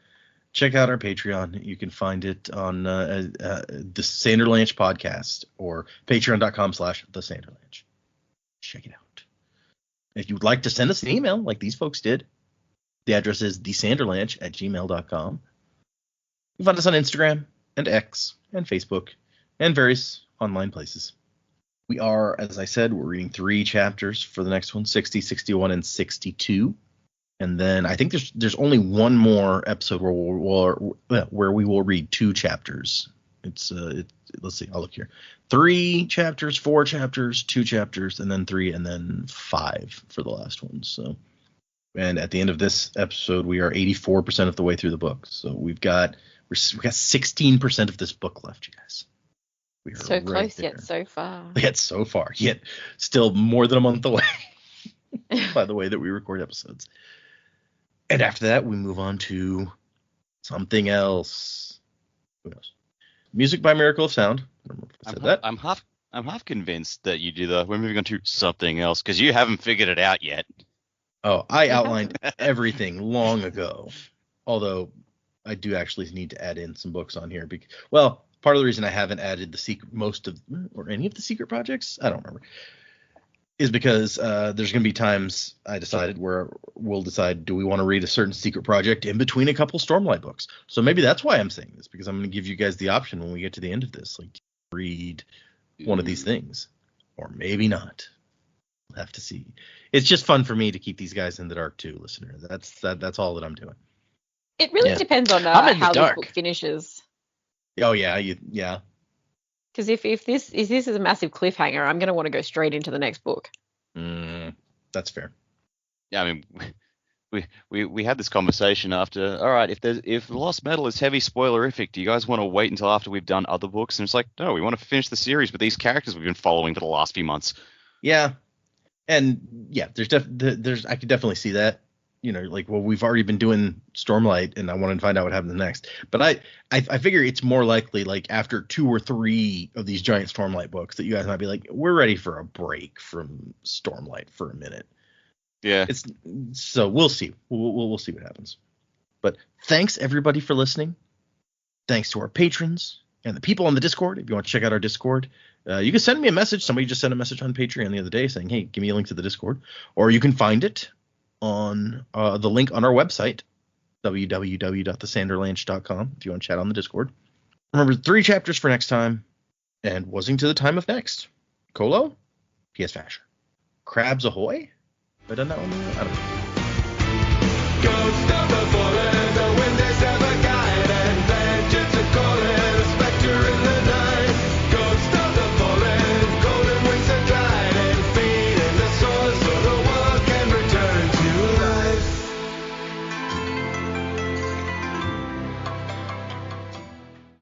Check out our Patreon. You can find it on the Sanderlanche podcast or patreon.com/the Sanderlanche. Check it out. If you would like to send us an email like these folks did, the address is thesanderlanche@gmail.com. You can find us on Instagram and X and Facebook and various online places. We are, as I said, we're reading 3 chapters for the next one, 60, 61, and 62. And then I think there's only one more episode where we will read 2 chapters. Let's see, I'll look here. 3 chapters, 4 chapters, 2 chapters, and then 3, and then 5 for the last one. So, and at the end of this episode, we are 84% of the way through the book. So we've got 16% of this book left, you guys. We are So close there. yet so far. Yet so far, yet still more than a month away by the way that we record episodes. And after that, we move on to something else. Who knows? Music by Miracle of Sound. I don't remember if I said that. I'm half convinced that you do we're moving on to something else because you haven't figured it out yet. Oh, I outlined everything long ago. Although I do actually need to add in some books on here. Part of the reason I haven't added any of the secret projects, I don't remember, is because there's going to be times I decided where we'll decide, do we want to read a certain secret project in between a couple Stormlight books? So maybe that's why I'm saying this, because I'm going to give you guys the option when we get to the end of this, like, read one of these things, or maybe not. We'll have to see. It's just fun for me to keep these guys in the dark too, listener. That's all that I'm doing. It really depends on I'm in the how this dark. book finishes. Oh yeah, yeah. Because if this is a massive cliffhanger, I'm going to want to go straight into the next book. That's fair. Yeah, I mean, we had this conversation after. All right, if the Lost Metal is heavy spoilerific, do you guys want to wait until after we've done other books? And it's like, no, we want to finish the series with these characters we've been following for the last few months. Yeah, and yeah, there's I could definitely see that. Like, well, we've already been doing Stormlight, and I want to find out what happens next. But I figure it's more likely, like, after 2 or 3 of these giant Stormlight books, that you guys might be like, we're ready for a break from Stormlight for a minute. Yeah. So we'll see. We'll see what happens. But thanks everybody for listening. Thanks to our patrons and the people on the Discord. If you want to check out our Discord, you can send me a message. Somebody just sent a message on Patreon the other day saying, hey, give me a link to the Discord. Or you can find it on the link on our website, www.thesanderlanche.com, if you want to chat on the Discord. Remember, 3 chapters for next time, and Wasing to the Time of Next. Colo? P.S. Fasher. Crabs ahoy? Have I done that one? I don't know. Ghost of the forest.